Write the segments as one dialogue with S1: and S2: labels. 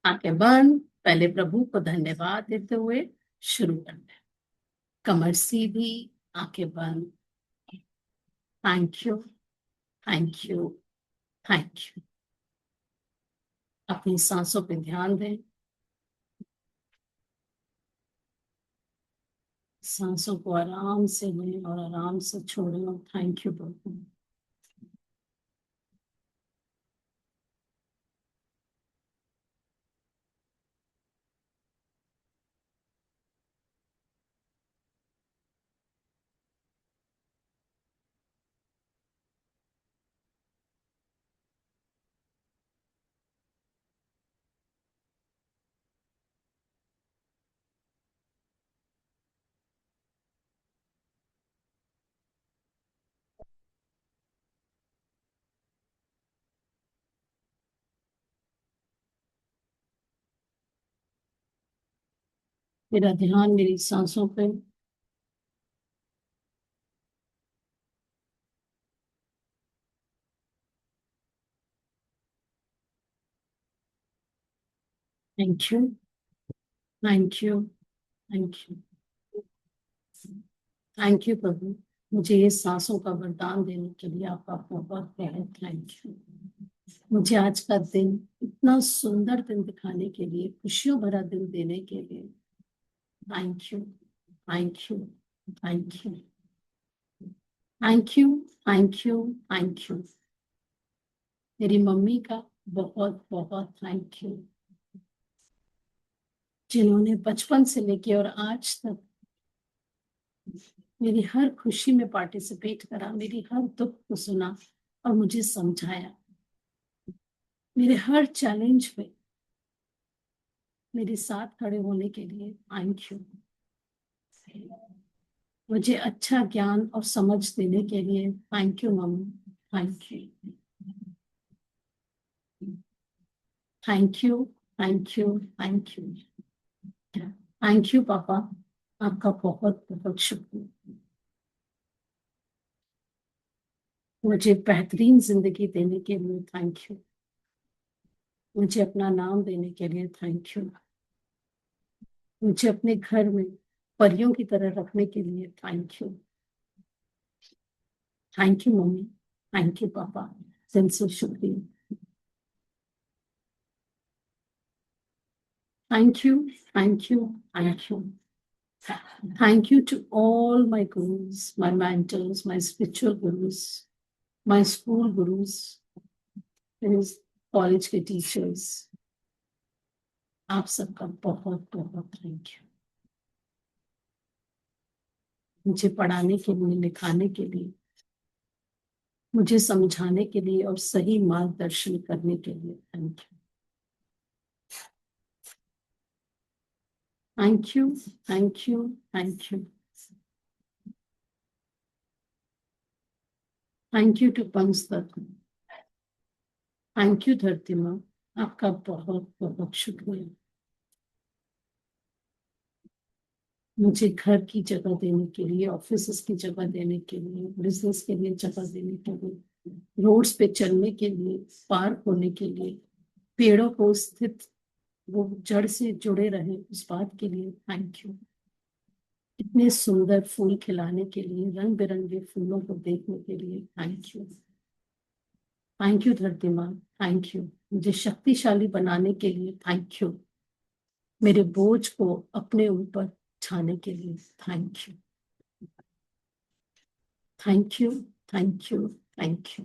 S1: आंखें बंद, पहले प्रभु को धन्यवाद देते हुए शुरू करते हैं। कमर सीधी, आंखें बंद। Thank you, thank you, thank you. अपनी सांसों पे ध्यान दें। सांसों को आराम से लें और आराम से छोड़ें और थैंक यू बोलें। मेरा ध्यान मेरी सांसों पे। Thank you, thank you, thank you, thank you प्रभु। मुझे ये सांसों का वरदान देने के लिए आपका बहुत बहुत थैंक यू। मुझे आज का दिन इतना सुंदर दिन दिखाने के लिए, खुशियों भरा दिन देने के लिए thank you, thank you, thank you, thank you, thank you, thank you. मेरी मम्मी का बहुत बहुत थैंक यू, जिन्होंने बचपन से लेके और आज तक मेरी हर खुशी में पार्टिसिपेट करा, मेरी हर दुख को सुना और मुझे समझाया। मेरे हर चैलेंज में मेरे साथ खड़े होने के लिए थैंक यू। मुझे अच्छा ज्ञान और समझ देने के लिए thank you mummy, thank you, thank you, thank you, thank you, thank you पापा। आपका बहुत बहुत शुक्रिया। मुझे बेहतरीन जिंदगी देने के लिए थैंक यू। मुझे अपना नाम देने के लिए थैंक यू। मुझे अपने घर में परियों की तरह रखने के लिए thank you. Thank you mummy, thank you पापा, दिल से शुक्रिया। Thank you, thank you, thank you. Thank you to all my gurus, my mentors, my spiritual gurus, my school gurus, मेरे कॉलेज के टीचर्स। आप सबका बहुत बहुत थैंक यू। मुझे पढ़ाने के लिए, लिखाने के लिए, मुझे समझाने के लिए और सही मार्गदर्शन करने के लिए thank you. Thank you, thank you, thank you. Thank you to पंचतत्व। थैंक यू धरती माँ, आपका बहुत बहुत शुक्रिया। मुझे घर की जगह देने के लिए, ऑफिस की जगह देने के लिए, बिजनेस के लिए जगह देने के लिए, रोड्स पे चलने के लिए, पार्क होने के लिए, पेड़ों को स्थित वो जड़ से जुड़े रहे उस बात के लिए थैंक यू। इतने सुंदर फूल खिलाने के लिए, रंग बिरंगे फूलों को देखने के लिए थैंक यू। थैंक यू धरती माँ, थैंक यू। मुझे शक्तिशाली बनाने के लिए थैंक यू। मेरे बोझ को अपने ऊपर उठाने के लिए thank you. Thank you, thank you, thank you,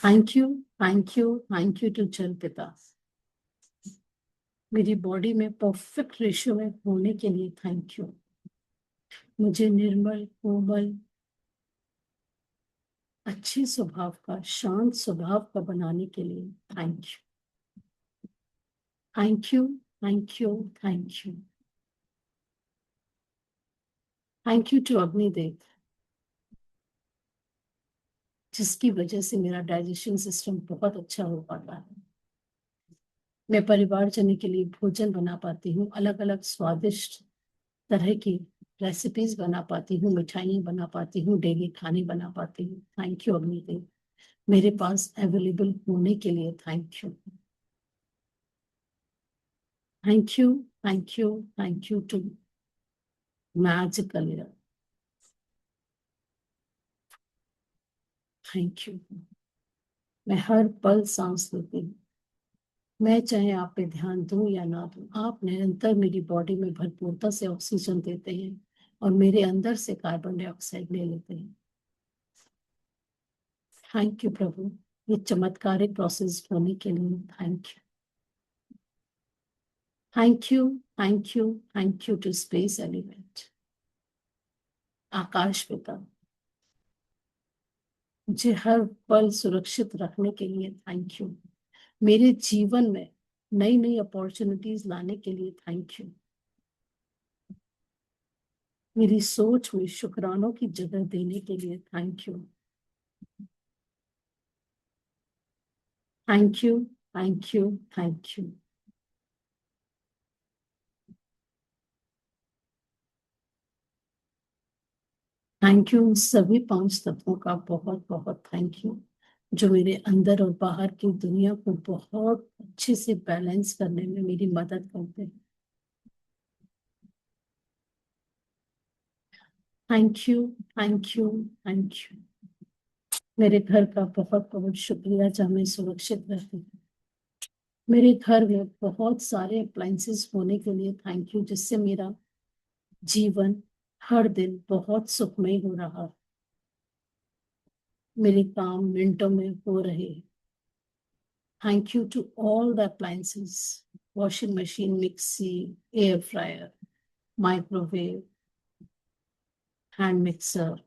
S1: thank you, thank you, thank you to जल पिता। मेरी बॉडी में परफेक्ट रेशियो में होने के लिए थैंक यू। मुझे निर्मल, कोमल, अच्छे स्वभाव का, शांत स्वभाव का बनाने के लिए thank you. Thank you, thank you, thank you. Thank you to Agnidev, जिसकी वजह से मेरा डाइजेशन सिस्टम बहुत अच्छा हो पाता है। मैं परिवारजनों के लिए भोजन बना पाती हूँ, अलग अलग स्वादिष्ट तरह की रेसिपीज बना पाती हूँ, मिठाइयाँ बना पाती हूँ, डेली खाने बना पाती हूँ। Thank you Agnidev. मेरे पास अवेलेबल होने के लिए thank you. Thank you, thank you, thank you to magical year. Thank you. मैं हर पल सांस लेती हूँ। मैं चाहे आप पे ध्यान दूं या ना दूं, आप निरंतर मेरी बॉडी में भरपूरता से ऑक्सीजन देते हैं और मेरे अंदर से कार्बन डाइऑक्साइड ले लेते हैं। थैंक यू प्रभु, ये चमत्कारिक प्रोसेस होने के लिए thank you. Thank you, thank you, thank you to space element, आकाश पिता। मुझे हर पल सुरक्षित रखने के लिए थैंक यू। मेरे जीवन में नई नई अपॉर्चुनिटीज लाने के लिए थैंक यू। मेरी सोच में शुक्रानों की जगह देने के लिए thank you. Thank you, thank you, thank you. Thank you सभी पांच तत्वों का बहुत बहुत थैंक यू, जो मेरे अंदर और बाहर की दुनिया को बहुत अच्छे से बैलेंस करने में मेरी मदद करते हैं। Thank you, thank you, thank you. मेरे घर का बहुत बहुत शुक्रिया जहाँ मैं सुरक्षित रहती हूँ। मेरे घर में बहुत सारे अप्लायंसेस होने के लिए थैंक यू, जिससे मेरा जीवन हर दिन बहुत सुखमय हो रहा है। मेरे काम मिनटों में हो रहे हैं। Thank you to all the appliances, washing machine, mixie, air fryer, microwave, hand mixer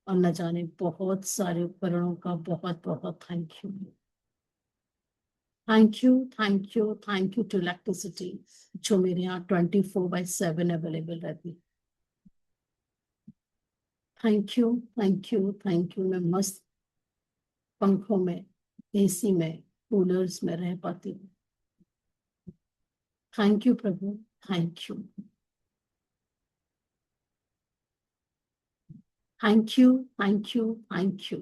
S1: और न जाने बहुत सारे उपकरणों का बहुत बहुत thank you. Thank you, thank you, thank you to electricity, जो मेरे यहाँ 24/7 अवेलेबल रहती है। Thank you, thank you, thank you. मैं मस्त पंखों में, एसी में, कूलर्स में रह पाती हूँ। Thank you Prabhu, thank you. Thank you, thank you, thank you.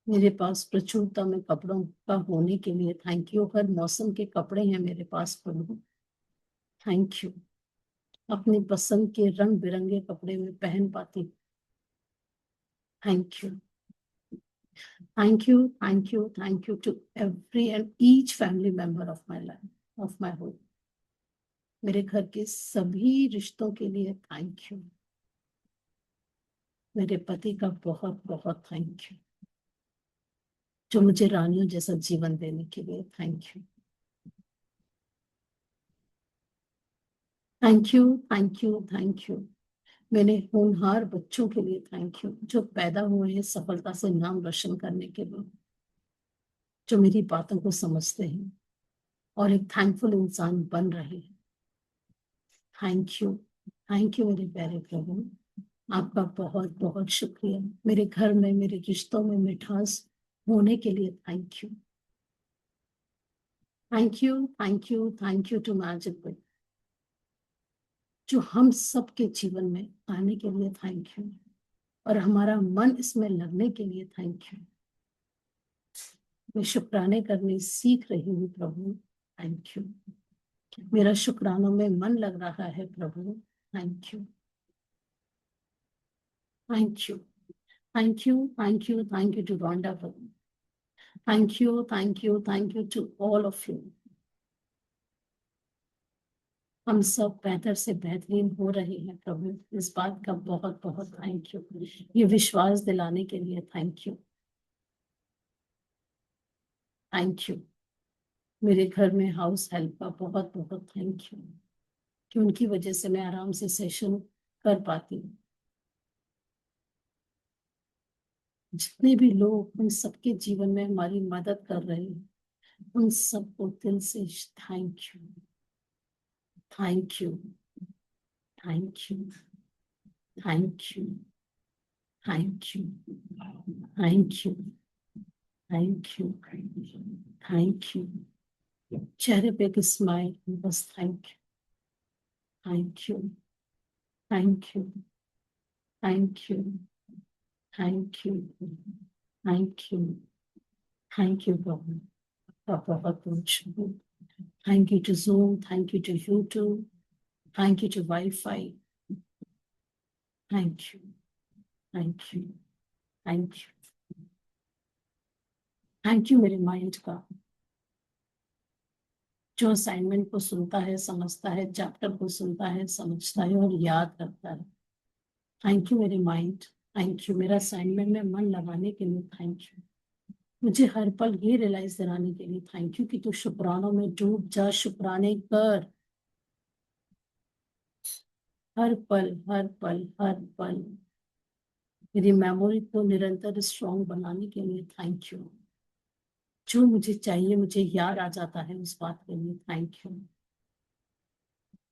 S1: मेरे पास प्रचुरता में कपड़ों का होने के लिए थैंक यू। हर मौसम के कपड़े हैं मेरे पास प्रभु, थैंक यू। अपनी पसंद के रंग बिरंगे कपड़े में पहन पाती, thank you. Thank you, thank you, thank you to every and each family member of my life, of my home. मेरे घर के सभी रिश्तों के लिए थैंक यू। मेरे पति का बहुत बहुत थैंक यू, जो मुझे रानियों जैसा जीवन देने के लिए thank you. Thank you, thank you, thank you. मेरे होनहार बच्चों के लिए थैंक यू, जो पैदा हुए हैं सफलता से नाम रोशन करने के लिए, जो मेरी बातों को समझते हैं और एक थैंकफुल इंसान बन रहे हैं। थैंक यू, थैंक यू मेरे प्यारे प्रभु। आपका बहुत बहुत शुक्रिया। मेरे घर में, मेरे रिश्तों में मिठास होने के लिए thank you. Thank you, thank you, thank you to magic, जो हम सबके जीवन में आने के लिए थैंक यू और हमारा मन इसमें लगने के लिए थैंक यू। मैं शुक्राने करने सीख रही हूँ प्रभु, थैंक यू। मेरा शुक्रानों में मन लग रहा है प्रभु, thank you. Thank you, thank you, thank you, thank you to Rhonda प्रभु। Thank you, thank you, thank you to all of you. हम सब बेहतर से बेहतरीन हो रहे हैं प्रभु, इस बात का बहुत बहुत थैंक यू। ये विश्वास दिलाने के लिए थैंक यू, थैंक यू। मेरे घर में हाउस हेल्प का बहुत बहुत थैंक यू, कि उनकी वजह से मैं आराम से सेशन कर पाती हूँ। जितने भी लोग उन सबके जीवन में हमारी मदद कर रहे हैं, उन सबको दिल से thank you, thank you, thank you, thank you, thank you, thank you, thank you, thank you. चेहरे पे एक स्माइल, बस thank you, thank you, thank you, thank you, thank you, thank you, thank you प्रभु, आपका बहुत बहुत शुक्रिया। Thank you to Zoom, thank you to YouTube, thank you to WiFi, thank you, thank you, thank you, thank you मेरे mind का, जो assignment को सुनता है, समझता है, चैप्टर को सुनता है, समझता है और याद रखता है। थैंक यू मेरे माइंड, थैंक यू मेरा असाइनमेंट में मन लगाने के लिए, थैंक यू मुझे हर पल ये रियलाइज दिलाने के लिए, थैंक यू कि तू शुक्रानों में डूब जा, शुक्राने कर, हर पल हर पल हर पल। मेरी मेमोरी को निरंतर स्ट्रांग बनाने के लिए थैंक यू। जो मुझे चाहिए मुझे याद आ जाता है उस बात के लिए, thank you,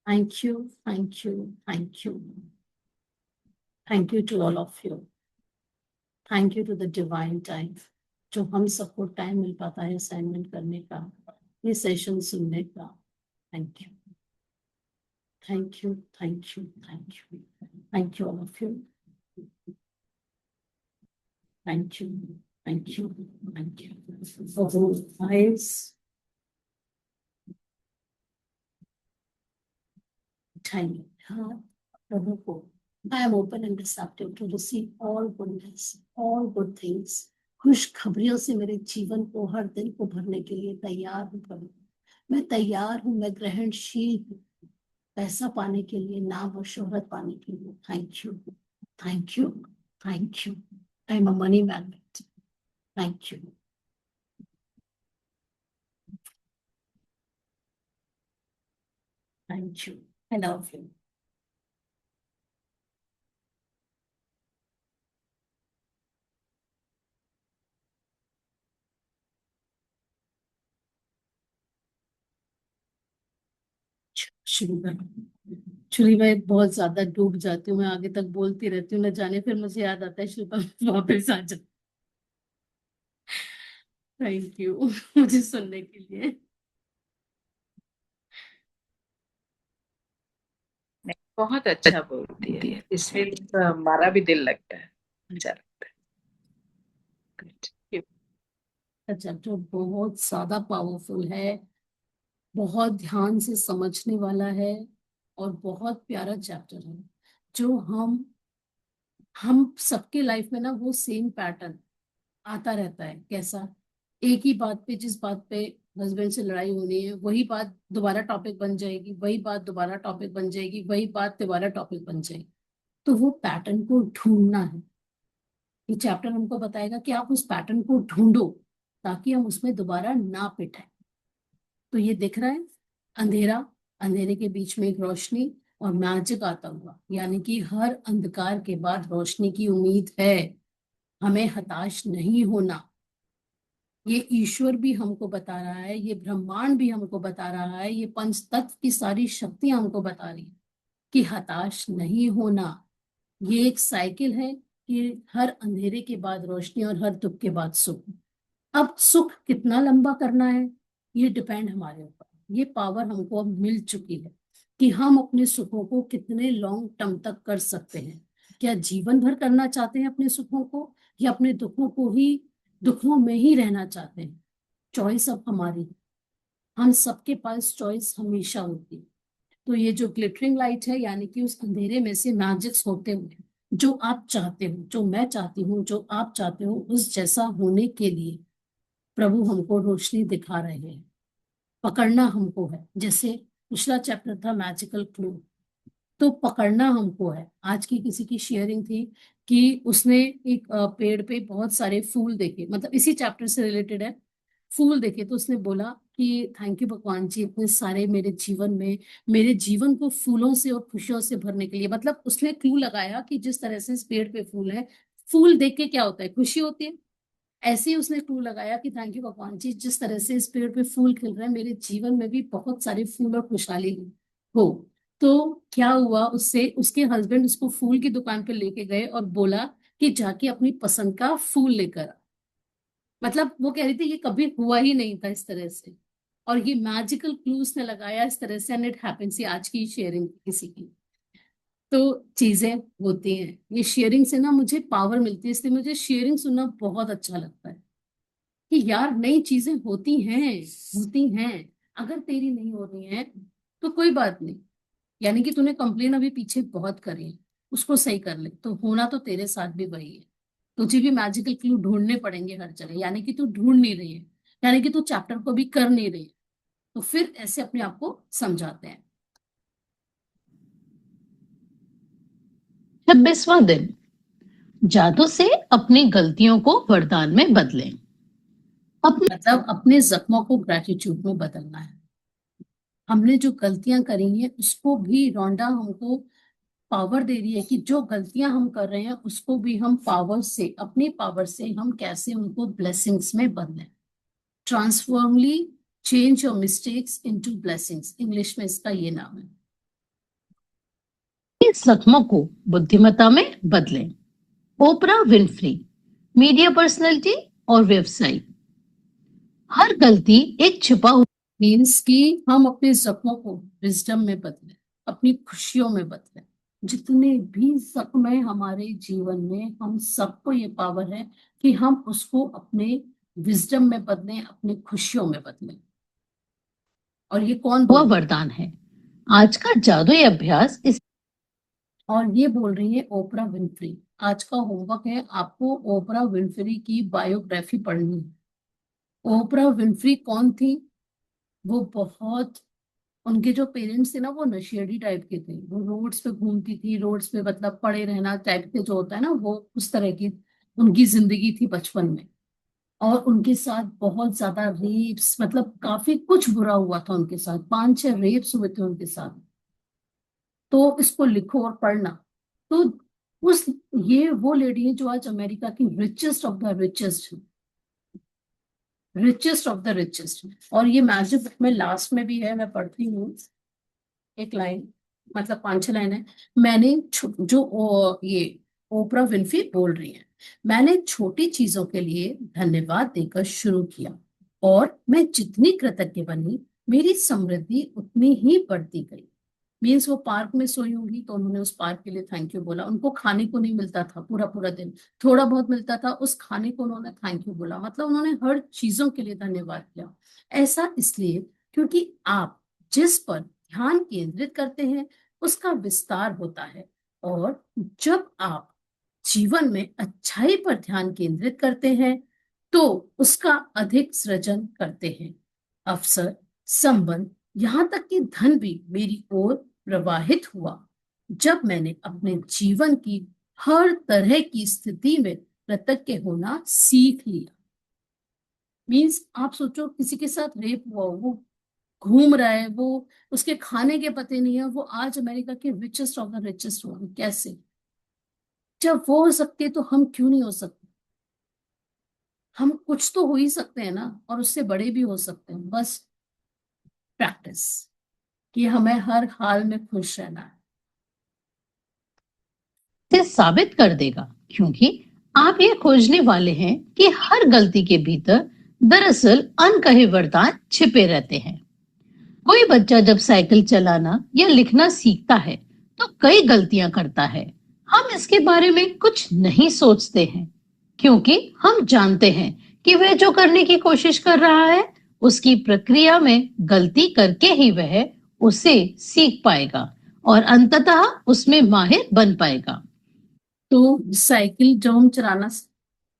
S1: thank you, thank you, thank you, thank you to all of you, thank you to the divine time, जो हम सबको टाइम मिल पाता है असाइनमेंट करने का, ये सेशन सुनने का। Thank you, thank you, thank you, thank you, thank you all of you, thank you, thank you, thank you. Eyes उठाइए, हाँ प्रभु को, I am open and receptive to receive all goodness, all good things। खुश खबरियों से मेरे जीवन को, हर दिन को भरने के लिए तैयार हूँ प्रभु। मैं तैयार हूँ, मैं ग्रहणशील हूँ, पैसा पाने के लिए, नाम और शोहरत पाने के लिए। Thank you, thank you, thank you. I am a money magnet. Thank you, thank you, I love you. शुरू कर, शुरू में बहुत ज्यादा डूब जाती हूँ मैं, आगे तक बोलती रहती हूँ, न जाने फिर मुझे याद आता है शिल्पा वापस आ जा। थैंक यू मुझे सुनने के लिए।
S2: नहीं, बहुत अच्छा बोलती है, इसमें हमारा भी दिल लगता है, अच्छा लगता है। Good.
S1: अच्छा, जो बहुत ज्यादा पावरफुल है, बहुत ध्यान से समझने वाला है और बहुत प्यारा चैप्टर है, जो हम सबके लाइफ में ना वो सेम पैटर्न आता रहता है। कैसा? एक ही बात पे, जिस बात पे हस्बैंड से लड़ाई होनी है, वही बात दोबारा टॉपिक बन जाएगी, वही बात दोबारा टॉपिक बन जाएगी, वही बात दोबारा टॉपिक बन जाएगी। तो वो पैटर्न को ढूंढना है। ये चैप्टर हमको बताएगा कि आप उस पैटर्न को ढूंढो, ताकि हम उसमें दोबारा ना पिटाएं। तो ये दिख रहा है, अंधेरा, अंधेरे के बीच में एक रोशनी और मैजिक आता हुआ, यानी कि हर अंधकार के बाद रोशनी की उम्मीद है। हमें हताश नहीं होना। ये ईश्वर भी हमको बता रहा है, ये ब्रह्मांड भी हमको बता रहा है, ये पंच तत्व की सारी शक्तियां हमको बता रही है कि हताश नहीं होना। ये एक साइकिल है कि हर अंधेरे के बाद रोशनी और हर दुख के बाद सुख। अब सुख कितना लंबा करना है, ये डिपेंड हमारे ऊपर। ये पावर हमको अब मिल चुकी है कि हम अपने सुखों को कितने लॉन्ग टर्म तक कर सकते हैं। क्या जीवन भर करना चाहते हैं अपने सुखों को, या अपने दुखों को ही, दुखों में ही रहना चाहते हैं? चॉइस अब हमारी है। हम सबके पास चॉइस हमेशा होती है। तो ये जो ग्लिटरिंग लाइट है, यानी कि उस अंधेरे में से मैजिक्स होते हुए, जो आप चाहते हो, जो मैं चाहती हूँ, जो आप चाहते हो, उस जैसा होने के लिए प्रभु हमको रोशनी दिखा रहे हैं। पकड़ना हमको है। जैसे पिछला चैप्टर था मैजिकल क्लू, तो पकड़ना हमको है। आज की किसी की शेयरिंग थी कि उसने एक पेड़ पे बहुत सारे फूल देखे, मतलब इसी चैप्टर से रिलेटेड है। फूल देखे तो उसने बोला कि थैंक यू भगवान जी, इतने सारे मेरे जीवन में, मेरे जीवन को फूलों से और खुशियों से भरने के लिए। मतलब उसने क्लू लगाया कि जिस तरह से इस पेड़ पे फूल है, फूल देख के क्या होता है, खुशी होती है। ऐसे ही उसने क्लू लगाया कि थैंक यू भगवान जी, जिस तरह से इस पेड़ पे फूल खिल रहे हैं, मेरे जीवन में भी बहुत सारे फूल और खुशहाली हो। तो क्या हुआ, उससे उसके हस्बैंड उसको फूल की दुकान पे लेके गए और बोला कि जाके अपनी पसंद का फूल लेकर आ। मतलब वो कह रही थी ये कभी हुआ ही नहीं था इस तरह से, और ये मैजिकल क्लूज ने लगाया इस तरह से, एंड इट हैपेंस। ये आज की शेयरिंग किसी की। तो चीजें होती हैं, ये शेयरिंग से ना मुझे पावर मिलती है, इसलिए मुझे शेयरिंग सुनना बहुत अच्छा लगता है कि यार नई चीजें होती हैं, होती हैं। अगर तेरी नहीं हो रही है तो कोई बात नहीं, यानी कि तूने कंप्लेन अभी पीछे बहुत करी है, उसको सही कर ले, तो होना तो तेरे साथ भी वही है। तुझे भी मैजिकल क्लू ढूंढने पड़ेंगे हर जगह, यानी कि तू ढूंढ नहीं रही है, यानी कि तू चैप्टर को भी कर नहीं रही है। तो फिर ऐसे अपने आप को समझाते हैं।
S3: 26वां दिन, जादू से अपनी गलतियों को वरदान में बदलें। अपने
S1: मतलब अपने जख्मों को ग्रेटिट्यूड में बदलना है। हमने जो गलतियां करी हैं उसको भी रोंडा हमको पावर दे रही है कि जो गलतियां हम कर रहे हैं उसको भी हम पावर से, अपनी पावर से हम कैसे उनको ब्लेसिंग्स में बदलें। Transformally change your mistakes into blessings, English में इसका ये नाम है।
S3: जख्मों को बुद्धिमत्ता में बदलें। ओपरा विनफ्री, मीडिया पर्सनैलिटी और व्यवसायी। हर गलती एक छुपा हुआ
S1: मीन्स कि हम अपने जख्मों को विजडम में बदलें, अपनी खुशियों में बदलें। जितने भी जख्म है हमारे जीवन में, हम सबको ये पावर है कि हम उसको अपने विजडम में बदलें, अपनी खुशियों में बदलें। और ये कौन बोल रहा है?
S3: वरदान है। आज का जादुई अभ्यास इस
S1: और ये बोल रही है ओपरा विनफ्री। आज का होमवर्क है आपको ओपरा विनफ्री की बायोग्राफी पढ़नी है। ओपरा विनफ्री कौन थी? वो बहुत, उनके जो पेरेंट्स थे ना वो नशेड़ी टाइप के थे, वो रोड्स पे घूमती थी, रोड्स पे मतलब पड़े रहना टाइप के जो होता है ना, वो उस तरह की उनकी जिंदगी थी बचपन में। और उनके साथ बहुत ज्यादा रेप्स, मतलब काफी कुछ बुरा हुआ था उनके साथ, 5-6 रेप्स हुए थे उनके साथ। तो इसको लिखो और पढ़ना। तो उस, ये वो लेडी है जो आज अमेरिका की richest of the richest, richest of the richest. और ये मैजिक बुक में लास्ट में भी है, मैं पढ़ती हूँ एक लाइन, मतलब 5-6 लाइन है। मैंने ये ओपरा विनफ्री बोल रही है, मैंने छोटी चीजों के लिए धन्यवाद देकर शुरू किया और मैं जितनी कृतज्ञ बनी मेरी समृद्धि उतनी ही बढ़ती गई। मीन्स वो पार्क में सोई होंगी तो उन्होंने उस पार्क के लिए थैंक यू बोला, उनको खाने को नहीं मिलता था पूरा पूरा दिन, थोड़ा बहुत मिलता था, उस खाने को उन्होंने थैंक यू बोला, मतलब उन्होंने हर चीजों के लिए धन्यवाद किया। ऐसा इसलिए क्योंकि आप जिस पर ध्यान केंद्रित करते हैं उसका विस्तार होता है, और जब आप जीवन में अच्छाई पर ध्यान केंद्रित करते हैं तो उसका अधिक सृजन करते हैं। अवसर, संबंध, यहां तक कि धन भी मेरी ओर प्रवाहित हुआ जब मैंने अपने जीवन की हर तरह की स्थिति में कृतज्ञ होना सीख लिया। मीन्स आप सोचो किसी के साथ रेप हुआ हो, वो घूम रहा है, वो उसके खाने के पते नहीं है, वो आज अमेरिका के रिचेस्ट ऑफ द रिचेस्ट हो, कैसे? जब वो हो सकते तो हम क्यों नहीं हो सकते? हम कुछ तो हो ही सकते हैं ना, और उससे बड़े भी हो सकते हैं, बस प्रैक्टिस, कि हमें हर हाल में खुश रहना है।
S3: से साबित कर देगा, क्योंकि आप ये खोजने वाले हैं कि हर गलती के भीतर दरअसल अनकहे वरदान छिपे रहते हैं। कोई बच्चा जब साइकिल चलाना या लिखना सीखता है तो कई गलतियां करता है। हम इसके बारे में कुछ नहीं सोचते हैं, क्योंकि हम जानते हैं कि वह जो करने की कोशिश कर रहा है उसकी प्रक्रिया में गलती करके ही वह उसे सीख पाएगा और अंततः उसमें माहिर बन पाएगा।
S1: तो साइकिल जब हम चलाना,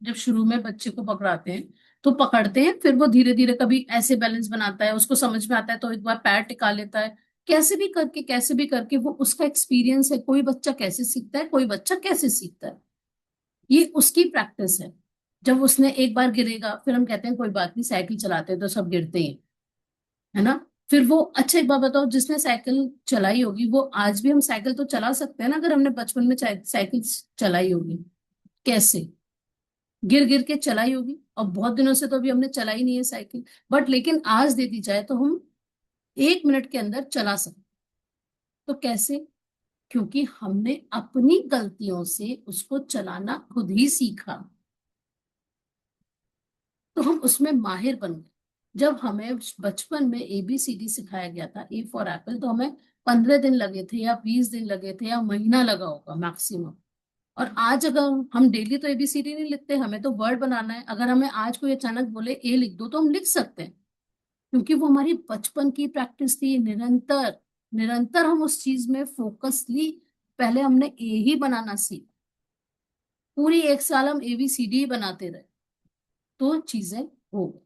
S1: जब शुरू में बच्चे को पकड़ाते हैं तो पकड़ते हैं, फिर वो धीरे धीरे कभी ऐसे बैलेंस बनाता है, उसको समझ में आता है तो एक बार पैर टिका लेता है, कैसे भी करके कैसे भी करके, वो उसका एक्सपीरियंस है। कोई बच्चा कैसे सीखता है, कोई बच्चा कैसे सीखता है, ये उसकी प्रैक्टिस है। जब उसने एक बार गिरेगा फिर हम कहते हैं कोई बात नहीं, साइकिल चलाते हैं तो सब गिरते ही हैं, है ना? फिर वो, अच्छा एक बात बताओ, जिसने साइकिल चलाई होगी वो आज भी, हम साइकिल तो चला सकते हैं ना अगर हमने बचपन में साइकिल चलाई होगी, कैसे गिर गिर के चलाई होगी, और बहुत दिनों से तो अभी हमने चलाई नहीं है साइकिल, बट लेकिन आज दे दी जाए तो हम 1 मिनट के अंदर चला सकते। तो कैसे? क्योंकि हमने अपनी गलतियों से उसको चलाना खुद ही सीखा, तो हम उसमें माहिर बन गए। जब हमें बचपन में ABCD सिखाया गया था, A फॉर एप्पल, तो हमें 15 दिन लगे थे या 20 दिन लगे थे या महीना लगा होगा मैक्सिमम। और आज अगर हम डेली तो एबीसीडी नहीं लिखते, हमें तो वर्ड बनाना है। अगर हमें आज कोई अचानक बोले ए लिख दो तो हम लिख सकते हैं, क्योंकि वो हमारी बचपन की प्रैक्टिस थी। निरंतर निरंतर हम उस चीज में फोकसली, पहले हमने ए ही बनाना सीखा, पूरी 1 साल हम एबीसीडी ही बनाते रहे, तो चीजें हो गई।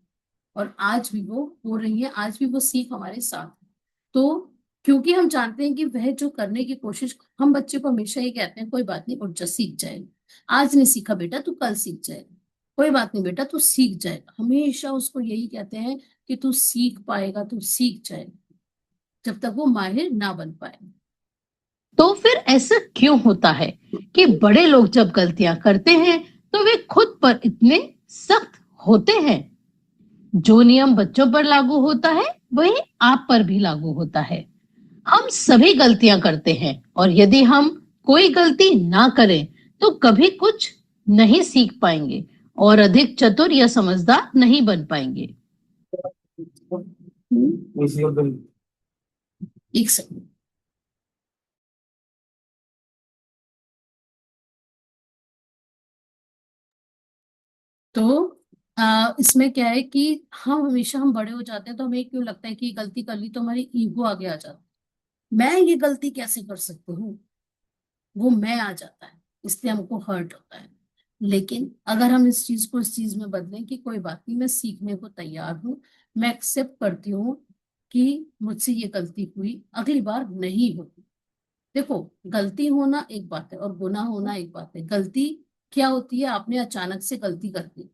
S1: और आज भी वो हो रही है, आज भी वो सीख हमारे साथ है। तो क्योंकि हम जानते हैं कि वह जो करने की कोशिश, हम बच्चे को हमेशा ये कहते हैं कोई बात नहीं, उठ जा, सीख जाएगा। आज नहीं सीखा बेटा, तू कल सीख जाएगा। कोई बात नहीं बेटा, तू सीख जाएगा। हमेशा उसको यही कहते हैं कि तू सीख पाएगा, तू सीख जाएगा, जब तक वो माहिर ना बन पाए।
S3: तो फिर ऐसा क्यों होता है कि बड़े लोग जब गलतियां करते हैं तो वे खुद पर इतने सख्त होते हैं? जो नियम बच्चों पर लागू होता है वही आप पर भी लागू होता है। हम सभी गलतियां करते हैं, और यदि हम कोई गलती ना करें तो कभी कुछ नहीं सीख पाएंगे और अधिक चतुर या समझदार नहीं बन पाएंगे।
S1: एक सेकंड। तो इसमें क्या है कि हम हमेशा, हम बड़े हो जाते हैं तो हमें क्यों लगता है कि गलती कर ली तो हमारी ईगो आगे आ जाती है। मैं ये गलती कैसे कर सकती हूँ, वो मैं आ जाता है, इसलिए हमको हर्ट होता है। लेकिन अगर हम इस चीज को इस चीज में बदलें कि कोई बात नहीं, मैं सीखने को तैयार हूँ, मैं एक्सेप्ट करती हूँ कि मुझसे ये गलती हुई, अगली बार नहीं होगी। देखो, गलती होना एक बात है और गुनाह होना एक बात है। गलती क्या होती है, आपने अचानक से गलती कर दी,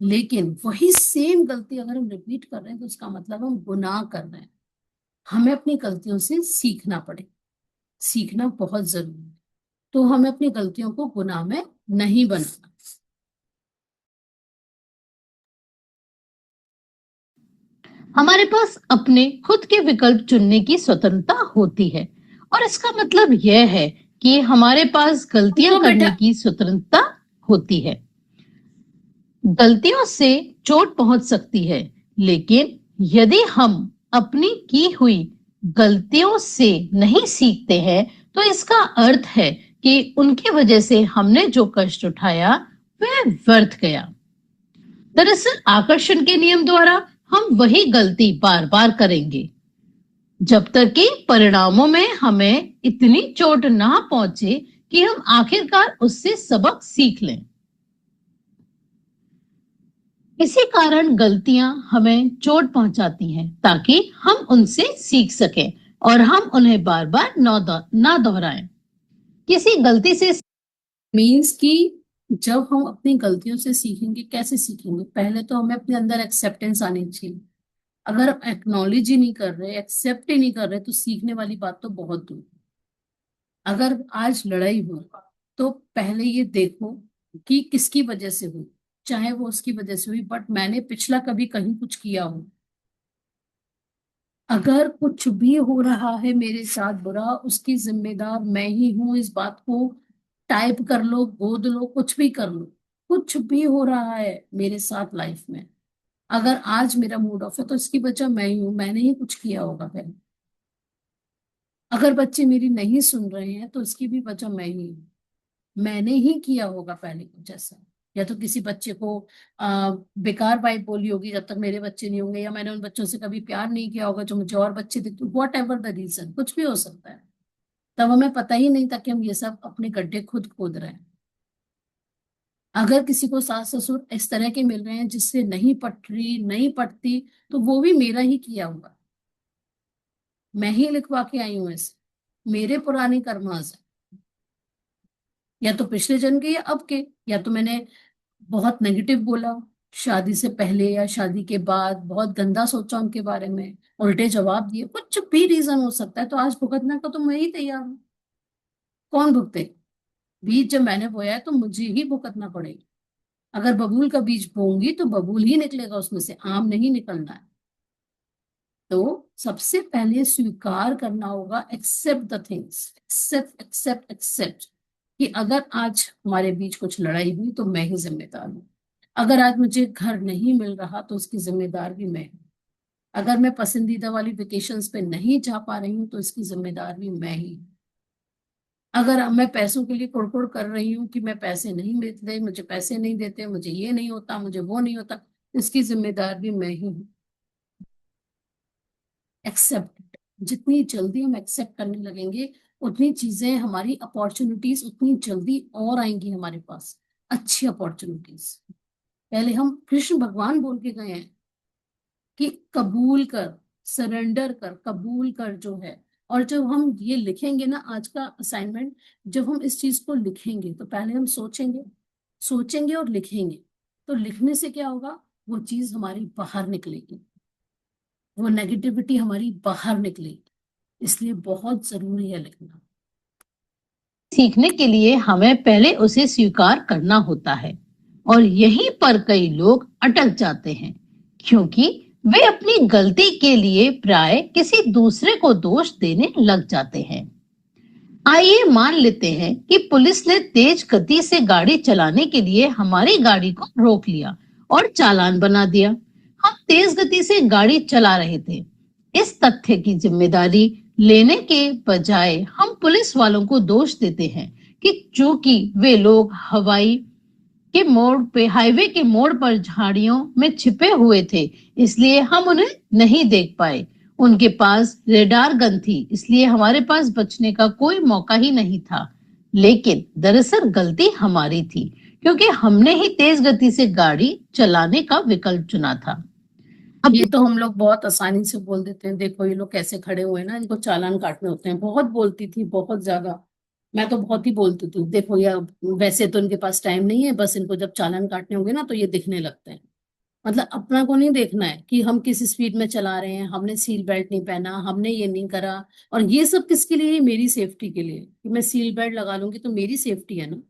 S1: लेकिन वही सेम गलती अगर हम रिपीट कर रहे हैं तो उसका मतलब हम गुनाह कर रहे हैं। हमें अपनी गलतियों से सीखना पड़े, सीखना बहुत जरूरी है। तो हमें अपनी गलतियों को गुनाह में नहीं बनाना।
S3: हमारे पास अपने खुद के विकल्प चुनने की स्वतंत्रता होती है, और इसका मतलब यह है कि हमारे पास गलतियां
S1: तो
S3: करने
S1: बेटा,
S3: की स्वतंत्रता होती है। गलतियों से चोट पहुंच सकती है, लेकिन यदि हम अपनी की हुई गलतियों से नहीं सीखते हैं तो इसका अर्थ है कि उनकी वजह से हमने जो कष्ट उठाया वह व्यर्थ गया। दरअसल आकर्षण के नियम द्वारा हम वही गलती बार बार करेंगे जब तक कि परिणामों में हमें इतनी चोट ना पहुंचे कि हम आखिरकार उससे सबक सीख लें। इसी कारण गलतियां हमें चोट पहुंचाती हैं, ताकि हम उनसे सीख सकें और हम उन्हें बार बार ना दोहराएं। किसी गलती से
S1: मीन्स कि जब हम अपनी गलतियों से सीखेंगे, कैसे सीखेंगे, पहले तो हमें अपने अंदर एक्सेप्टेंस आनी चाहिए। अगर हम एक्नॉलेज ही नहीं कर रहे, एक्सेप्ट ही नहीं कर रहे, तो सीखने वाली बात तो बहुत दूर। अगर आज लड़ाई हुई तो पहले ये देखो कि किसकी वजह से हुई, चाहे वो उसकी वजह से हुई, बट मैंने पिछला कभी कहीं कुछ किया हो। अगर कुछ भी हो रहा है मेरे साथ बुरा, उसकी जिम्मेदार मैं ही हूं। इस बात को टाइप कर लो, गोद लो, कुछ भी कर लो। कुछ भी हो रहा है मेरे साथ लाइफ में, अगर आज मेरा मूड ऑफ है तो इसकी वजह मैं ही हूँ, मैंने ही कुछ किया होगा पहले। अगर बच्चे मेरी नहीं सुन रहे हैं तो इसकी भी वजह मैं ही हूँ, मैंने ही किया होगा पहले कुछ ऐसा। या तो किसी बच्चे को बेकार वाइब बोली होगी जब तक मेरे बच्चे नहीं होंगे, या मैंने उन बच्चों से कभी प्यार नहीं किया होगा जो मुझे और बच्चे दिखते, वॉट एवर द रीजन, कुछ भी हो सकता है। तब हमें पता ही नहीं था कि हम ये सब अपने गड्ढे खुद खोद रहे हैं। अगर किसी को सास ससुर इस तरह के मिल रहे हैं जिससे नहीं पट रही, नहीं पटती, तो वो भी मेरा ही किया होगा, मैं ही लिखवा के आई हूं इसे, मेरे पुराने कर्मास है। या तो पिछले जन्म के या अब के, या तो मैंने बहुत नेगेटिव बोला शादी से पहले या शादी के बाद, बहुत गंदा सोचा उनके बारे में, उल्टे जवाब दिए, कुछ भी रीजन हो सकता है। तो आज भुगतना का तो मैं ही तैयार हूँ। कौन भुगते? बीज जब मैंने बोया है तो मुझे ही भुगतना पड़ेगा। अगर बबूल का बीज बोऊंगी तो बबूल ही निकलेगा, उसमें से आम नहीं निकलना है। तो सबसे पहले स्वीकार करना होगा, accept the things, accept accept accept, कि अगर आज हमारे बीच कुछ लड़ाई हुई तो मैं ही जिम्मेदार हूँ। अगर आज मुझे घर नहीं मिल रहा तो उसकी जिम्मेदार भी मैं हूँ। अगर मैं पसंदीदा वाली वेकेशंस पे नहीं जा पा रही हूँ तो इसकी जिम्मेदार भी मैं ही हूँ। अगर मैं पैसों के लिए कुड़कुड़ कर रही हूँ कि मैं पैसे नहीं देते, मुझे पैसे नहीं देते, मुझे ये नहीं होता, मुझे वो नहीं होता, इसकी जिम्मेदार भी मैं ही हूँ। एक्सेप्ट, जितनी जल्दी हम एक्सेप्ट करने लगेंगे उतनी चीजें, हमारी अपॉर्चुनिटीज उतनी जल्दी और आएंगी हमारे पास, अच्छी अपॉर्चुनिटीज। पहले हम कृष्ण भगवान बोल के गए हैं कि कबूल कर, सरेंडर कर, कबूल कर जो है। और जब हम ये लिखेंगे ना, आज का असाइनमेंट, जब हम इस चीज को लिखेंगे तो पहले हम सोचेंगे, सोचेंगे और लिखेंगे। तो लिखने से क्या होगा, वो चीज हमारी बाहर निकलेगी, वो नेगेटिविटी हमारी बाहर निकलेगी। इसलिए बहुत जरूरी है लिखना।
S3: सीखने के लिए हमें पहले उसे स्वीकार करना होता है और यहीं पर कई लोग अटक जाते हैं, क्योंकि वे अपनी गलती के लिए प्राय किसी दूसरे को दोष देने लग जाते हैं। आइए मान लेते हैं कि पुलिस ने तेज गति से गाड़ी चलाने के लिए हमारी गाड़ी को रोक लिया और चालान बना दिया। हम तेज गति से गाड़ी चला रहे थे। इस तथ्य की जिम्मेदारी लेने के बजाय हम पुलिस वालों को दोष देते हैं कि चूंकि वे लोग हाईवे के मोड़ पर झाड़ियों में छिपे हुए थे, इसलिए हम उन्हें नहीं देख पाए। उनके पास रेडार गन थी, इसलिए हमारे पास बचने का कोई मौका ही नहीं था। लेकिन दरअसल गलती हमारी थी, क्योंकि हमने ही तेज गति से गाड़ी चलाने का विकल्प चुना था।
S1: अब ये तो हम लोग बहुत आसानी से बोल देते हैं, देखो ये लोग कैसे खड़े हुए हैं ना, इनको चालान काटने होते हैं। बहुत बोलती थी, बहुत ज्यादा। मैं तो बहुत ही बोलती थी, देखो यार वैसे तो इनके पास टाइम नहीं है, बस इनको जब चालान काटने होंगे ना तो ये दिखने लगते हैं। मतलब अपना को नहीं देखना है कि हम किस स्पीड में चला रहे हैं, हमने सीट बेल्ट नहीं पहना, हमने ये नहीं करा। और ये सब किसके लिए है, मेरी सेफ्टी के लिए, कि मैं सीट बेल्ट लगा लूंगी तो मेरी सेफ्टी है ना।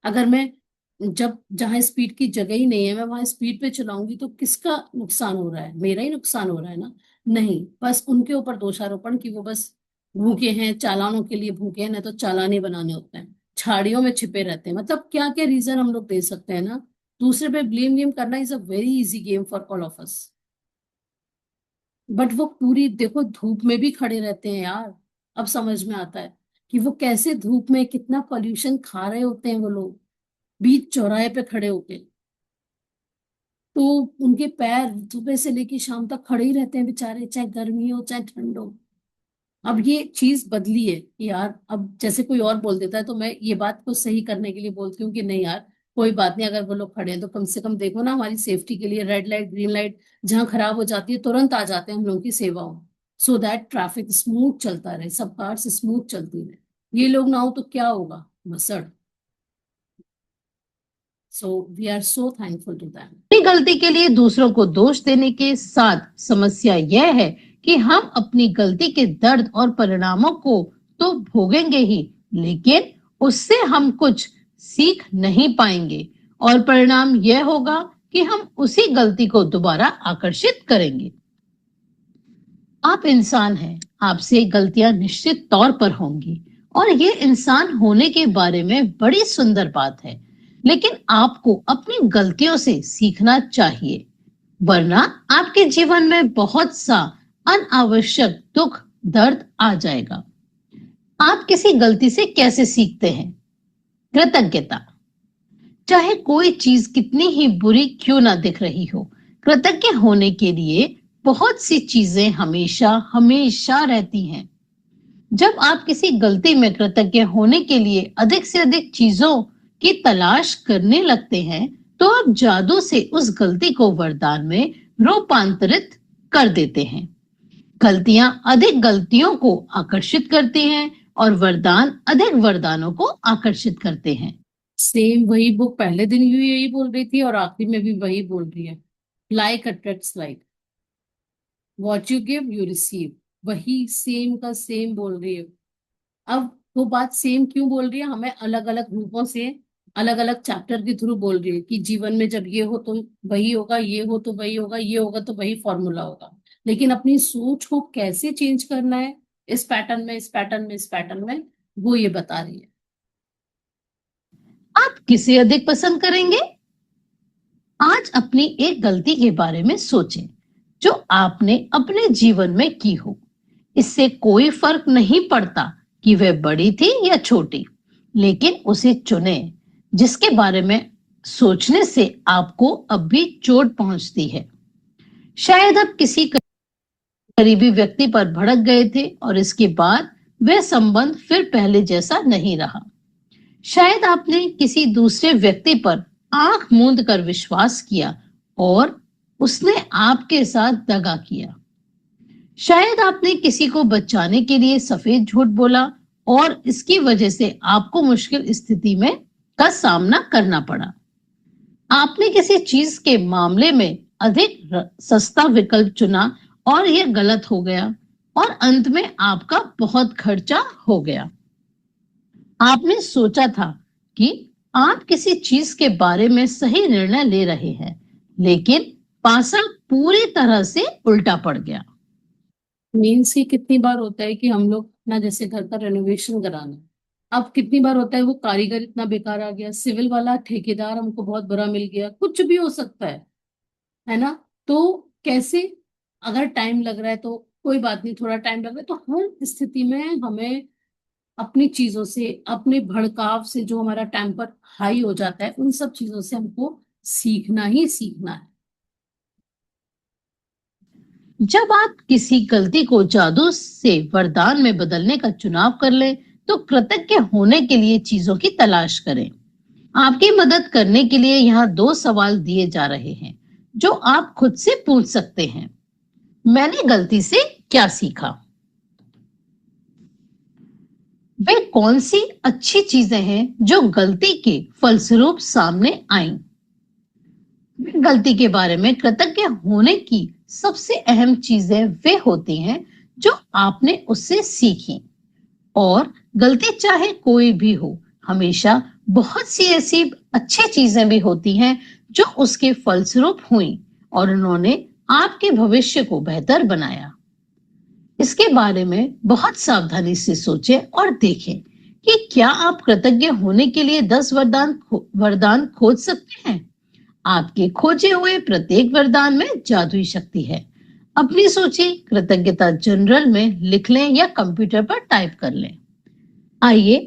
S1: अगर मैं, जब जहां स्पीड की जगह ही नहीं है, मैं वहां स्पीड पे चलाऊंगी तो किसका नुकसान हो रहा है, मेरा ही नुकसान हो रहा है ना। नहीं, बस उनके ऊपर दोषारोपण कि वो बस भूखे हैं, चालानों के लिए भूखे हैं, ना तो चालाने बनाने होते हैं, झाड़ियों में छिपे रहते हैं। मतलब क्या क्या रीजन हम लोग दे सकते हैं ना। दूसरे पे ब्लेम गेम करना is a very easy game for all of us. But वो पूरी देखो धूप में भी खड़े रहते हैं यार। अब समझ में आता है कि वो कैसे धूप में कितना पॉल्यूशन खा रहे होते हैं वो लोग, बीच चौराहे पे खड़े होके। तो उनके पैर सुबह से लेकर शाम तक खड़े ही रहते हैं बेचारे, चाहे गर्मी हो चाहे ठंड हो। अब ये चीज बदली है कि यार, अब जैसे कोई और बोल देता है तो मैं ये बात को सही करने के लिए बोलती हूँ कि नहीं यार, कोई बात नहीं, अगर वो लोग खड़े हैं तो कम से कम देखो ना, हमारी सेफ्टी के लिए रेड लाइट ग्रीन लाइट जहाँ खराब हो जाती है तुरंत आ जाते हैं हम लोगों की सेवाओं, सो दैट ट्रैफिक स्मूथ चलता रहे, सब कार से स्मूथ चलती रहे। ये लोग ना हो तो क्या होगा, भसड़। So we are so thankful to them.
S3: अपनी गलती के लिए दूसरों को दोष देने के साथ समस्या यह है कि हम अपनी गलती के दर्द और परिणामों को तो भोगेंगे ही, लेकिन उससे हम कुछ सीख नहीं पाएंगे और परिणाम यह होगा कि हम उसी गलती को दोबारा आकर्षित करेंगे। आप इंसान हैं, आपसे गलतियां निश्चित तौर पर होंगी और ये इंसान होने के बारे में बड़ी सुंदर बात है। लेकिन आपको अपनी गलतियों से सीखना चाहिए, वरना आपके जीवन में बहुत सा अनावश्यक दुख दर्द आ जाएगा। आप किसी गलती से कैसे सीखते हैं? कृतज्ञता। चाहे कोई चीज कितनी ही बुरी क्यों ना दिख रही हो, कृतज्ञ होने के लिए बहुत सी चीजें हमेशा हमेशा रहती हैं। जब आप किसी गलती में कृतज्ञ होने के लिए अधिक से अधिक चीजों की तलाश करने लगते हैं, तो आप जादू से उस गलती को वरदान में रूपांतरित कर देते हैं। गलतियां अधिक गलतियों को आकर्षित करती हैं और वरदान अधिक वरदानों को आकर्षित करते हैं।
S1: सेम वही बुक पहले दिन भी यही बोल रही थी और आखिरी में भी वही बोल रही है, like attracts like, what you give you receive. वही सेम का सेम बोल रही है। अब वो बात सेम क्यों बोल रही है, हमें अलग अलग रूपों से, अलग अलग चैप्टर के थ्रू बोल रही है कि जीवन में जब ये हो तो वही होगा, ये हो तो वही होगा, ये होगा तो वही फॉर्मूला होगा। लेकिन अपनी सोच को कैसे चेंज करना है, इस पैटर्न में, इस पैटर्न में, इस पैटर्न में, वो ये बता रही है।
S3: आप किसे अधिक पसंद करेंगे? आज अपनी एक गलती के बारे में सोचें। जो आपने अपने जीवन में की हो। इससे कोई फर्क नहीं पड़ता कि वह बड़ी थी या छोटी, लेकिन उसे चुने जिसके बारे में सोचने से आपको अब भी चोट पहुंचती है। शायद आप किसी करीबी व्यक्ति पर भड़क गए थे और इसके बाद वह संबंध फिर पहले जैसा नहीं रहा। शायद आपने किसी दूसरे व्यक्ति पर आंख मूंद कर विश्वास किया और उसने आपके साथ दगा किया। शायद आपने किसी को बचाने के लिए सफेद झूठ बोला और इसकी वजह से आपको मुश्किल स्थिति में का सामना करना पड़ा। आपने किसी चीज के मामले में अधिक सस्ता विकल्प चुना और यह गलत हो गया और अंत में आपका बहुत खर्चा हो गया। आपने सोचा था कि आप किसी चीज के बारे में सही निर्णय ले रहे हैं, लेकिन पासा पूरी तरह से उल्टा पड़ गया।
S1: मीन्स ये कितनी बार होता है कि हम लोग अपना जैसे घर का रेनोवेशन कराना, अब कितनी बार होता है वो कारीगर इतना बेकार आ गया, सिविल वाला ठेकेदार हमको बहुत बुरा मिल गया, कुछ भी हो सकता है ना। तो कैसे, अगर टाइम लग रहा है तो कोई बात नहीं, थोड़ा टाइम लग रहा है, तो हर स्थिति में हमें अपनी चीजों से, अपने भड़काव से, जो हमारा टेम्पर हाई हो जाता है, उन सब चीजों से हमको सीखना ही सीखना है।
S3: जब आप किसी गलती को जादू से वरदान में बदलने का चुनाव कर ले, तो कृतज्ञ होने के लिए चीजों की तलाश करें। आपकी मदद करने के लिए यहाँ 2 सवाल दिए जा रहे हैं जो आप खुद से पूछ सकते हैं। मैंने गलती से क्या सीखा? वे कौन सी अच्छी चीजें हैं जो गलती के फलस्वरूप सामने आईं? गलती के बारे में कृतज्ञ होने की सबसे अहम चीजें वे होती हैं जो आपने उससे सीखी। और गलती चाहे कोई भी हो, हमेशा बहुत सी ऐसी अच्छी चीजें भी होती हैं जो उसके फलस्वरूप हुई और उन्होंने आपके भविष्य को बेहतर बनाया। इसके बारे में बहुत सावधानी से सोचें और देखें कि क्या आप कृतज्ञ होने के लिए 10 वरदान खोज सकते हैं। आपके खोजे हुए प्रत्येक वरदान में जादुई शक्ति है। अपनी सूची कृतज्ञता जनरल में लिख लें या कंप्यूटर पर टाइप कर लें। आइए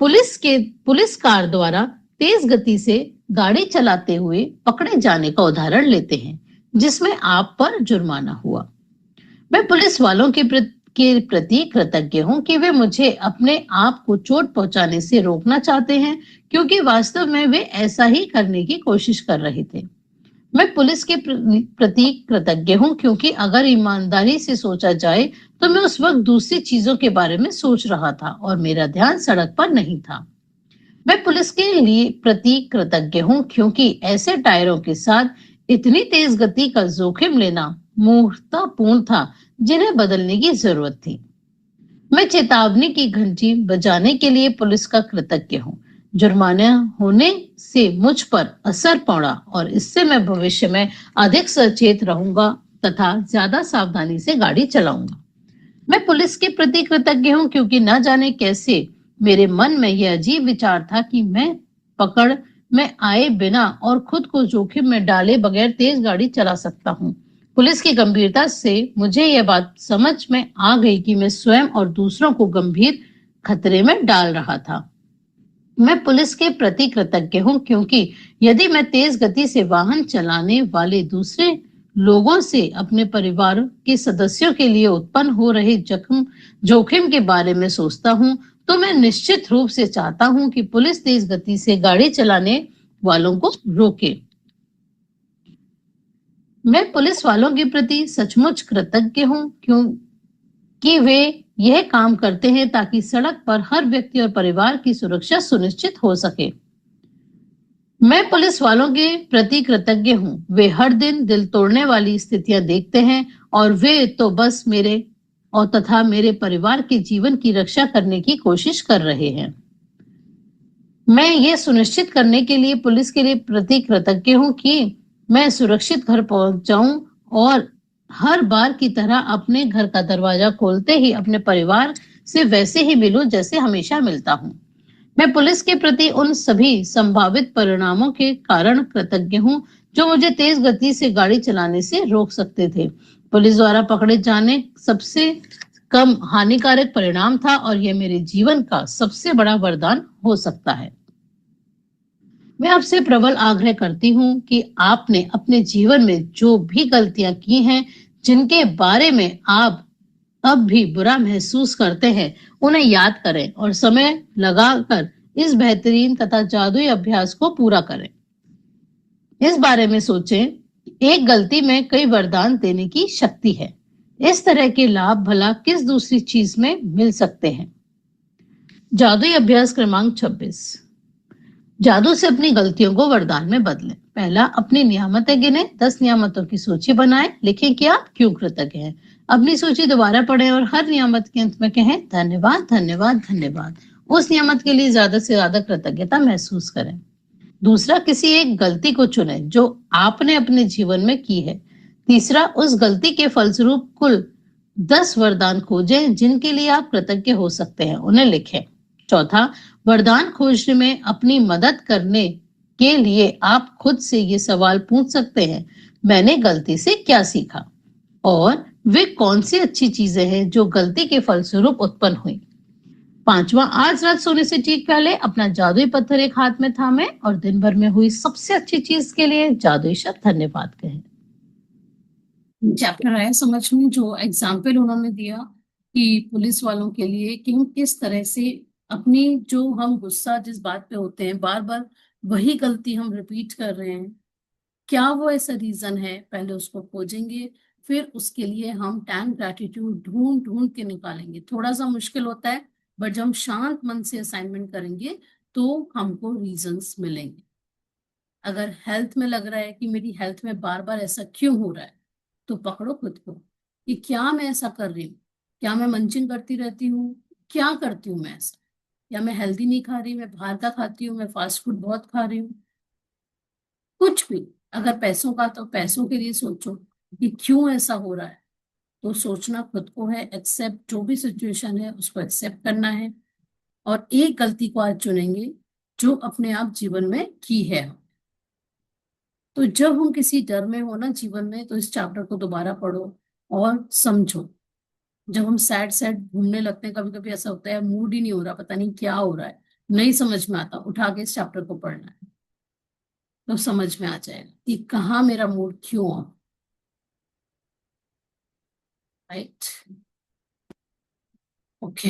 S3: पुलिस कार द्वारा तेज गति से गाड़ी चलाते हुए पकड़े जाने का उदाहरण लेते हैं, जिसमें आप पर जुर्माना हुआ। मैं पुलिस वालों के प्रति कृतज्ञ हूं कि वे मुझे अपने आप को चोट पहुंचाने से रोकना चाहते हैं, क्योंकि वास्तव में वे ऐसा ही करने की कोशिश कर रहे थे। मैं पुलिस के प्रति कृतज्ञ हूं क्योंकि अगर ईमानदारी से सोचा जाए तो मैं उस वक्त दूसरी चीजों के बारे में सोच रहा था और मेरा ध्यान सड़क पर नहीं था। मैं पुलिस के लिए प्रति कृतज्ञ हूं क्योंकि ऐसे टायरों के साथ इतनी तेज गति का जोखिम लेना मूर्खतापूर्ण था, जिन्हें बदलने की जरूरत थी। मैं चेतावनी की घंटी बजाने के लिए पुलिस का कृतज्ञ हूँ। जुर्माना होने से मुझ पर असर पड़ा और इससे मैं भविष्य में अधिक सचेत रहूंगा तथा ज्यादा सावधानी से गाड़ी चलाऊंगा। मैं पुलिस के प्रति कृतज्ञ हूँ क्योंकि न जाने कैसे मेरे मन में यह अजीब विचार था कि मैं पकड़ में आए बिना और खुद को जोखिम में डाले बगैर तेज गाड़ी चला सकता हूँ। पुलिस की गंभीरता से मुझे यह बात समझ में आ गई कि मैं स्वयं और दूसरों को गंभीर खतरे में डाल रहा था। मैं पुलिस के प्रति कृतज्ञ हूँ क्योंकि यदि मैं तेज गति से वाहन चलाने वाले दूसरे लोगों से अपने परिवार के सदस्यों के लिए उत्पन्न हो रहे जोखिम के बारे में सोचता हूँ, तो मैं निश्चित रूप से चाहता हूँ कि पुलिस तेज गति से गाड़ी चलाने वालों को रोके। मैं पुलिस वालों के प्रति सचमुच कृतज्ञ हूँ क्योंकि वे यह काम करते हैं ताकि सड़क पर हर व्यक्ति और परिवार की सुरक्षा सुनिश्चित हो सके। मैं पुलिस वालों के प्रति कृतज्ञ हूँ। वे हर दिन दिल तोड़ने वाली स्थितियां देखते हैं और वे तो बस मेरे और तथा मेरे परिवार के जीवन की रक्षा करने की कोशिश कर रहे हैं। मैं ये सुनिश्चित करने के लिए पुलिस के लिए प्रति कृतज्ञ हूँ कि मैं सुरक्षित घर पहुंच जाऊं और हर बार की तरह अपने घर का दरवाजा खोलते ही अपने परिवार से वैसे ही मिलूं जैसे हमेशा मिलता हूं। मैं पुलिस के प्रति उन सभी संभावित परिणामों के कारण कृतज्ञ हूं जो मुझे तेज गति से गाड़ी चलाने से रोक सकते थे। पुलिस द्वारा पकड़े जाने सबसे कम हानिकारक परिणाम था और यह मेरे जीवन का सबसे बड़ा वरदान हो सकता है। मैं आपसे प्रबल आग्रह करती हूँ कि आपने अपने जीवन में जो भी गलतियां की हैं, जिनके बारे में आप अब भी बुरा महसूस करते हैं, उन्हें याद करें और समय लगाकर इस बेहतरीन तथा जादुई अभ्यास को पूरा करें। इस बारे में सोचें, एक गलती में कई वरदान देने की शक्ति है। इस तरह के लाभ भला किस दूसरी चीज में मिल सकते हैं। जादुई अभ्यास क्रमांक 26। जादू से अपनी गलतियों को वरदान में बदलें। पहला, अपनी नियामतें गिने। 10 नियामतों की सूची बनाएं। लिखें कि आप क्यों कृतज्ञ हैं। अपनी सूची दोबारा पढ़ें और हर नियामत के अंत में कहें धन्यवाद धन्यवाद धन्यवाद। उस नियामत के लिए ज्यादा से ज्यादा कृतज्ञता महसूस करें। दूसरा, किसी एक गलती को चुनें जो आपने अपने जीवन में की है। तीसरा, उस गलती के फलस्वरूप कुल 10 वरदान खोजें जिनके लिए आप कृतज्ञ हो सकते हैं, उन्हें लिखें। चौथा, वरदान खोजने में अपनी मदद करने के लिए आप खुद से ये सवाल पूछ सकते हैं, मैंने गलती से क्या सीखा और वे कौन सी अच्छी चीजें हैं जो गलती के फलस्वरूप उत्पन्न हुई। पांचवा, आज रात सोने से ठीक पहले अपना जादुई पत्थर एक हाथ में थामे और दिन भर में हुई सबसे अच्छी चीज के लिए जादुई शब्द धन्यवाद कहें।
S1: चैप्टर आया समझ में, जो एग्जाम्पल उन्होंने दिया कि पुलिस वालों के लिए कि हम किस तरह से अपनी, जो हम गुस्सा जिस बात पे होते हैं, बार बार वही गलती हम रिपीट कर रहे हैं, क्या वो ऐसा रीजन है, पहले उसको खोजेंगे, फिर उसके लिए हम टैन ग्रैटिट्यूड ढूंढ ढूंढ के निकालेंगे। थोड़ा सा मुश्किल होता है, बट जब हम शांत मन से असाइनमेंट करेंगे तो हमको रीजंस मिलेंगे। अगर हेल्थ में लग रहा है कि मेरी हेल्थ में बार बार ऐसा क्यों हो रहा है, तो पकड़ो खुद को कि क्या मैं ऐसा कर रही हूँ। क्या मैं मंचिंग करती रहती हूँ, क्या करती हूँ मैं ऐसा, या मैं हेल्दी नहीं खा रही, मैं बाहर का खाती हूँ, मैं फास्ट फूड बहुत खा रही हूँ, कुछ भी। अगर पैसों का, तो पैसों के लिए सोचो कि क्यों ऐसा हो रहा है। तो सोचना खुद को है, एक्सेप्ट, जो भी सिचुएशन है उसको एक्सेप्ट करना है और एक गलती को आज चुनेंगे जो अपने आप जीवन में की है। तो जब हम किसी डर में हो ना जीवन में, तो इस चैप्टर को दोबारा पढ़ो और समझो। जब हम सैड सैड घूमने लगते हैं, कभी कभी ऐसा होता है मूड ही नहीं हो रहा, पता नहीं क्या हो रहा है, नहीं समझ में आता, उठा के इस चैप्टर को पढ़ना है तो समझ में आ जाएगा कि कहाँ मेरा मूड क्यों ऑफ। Right, okay.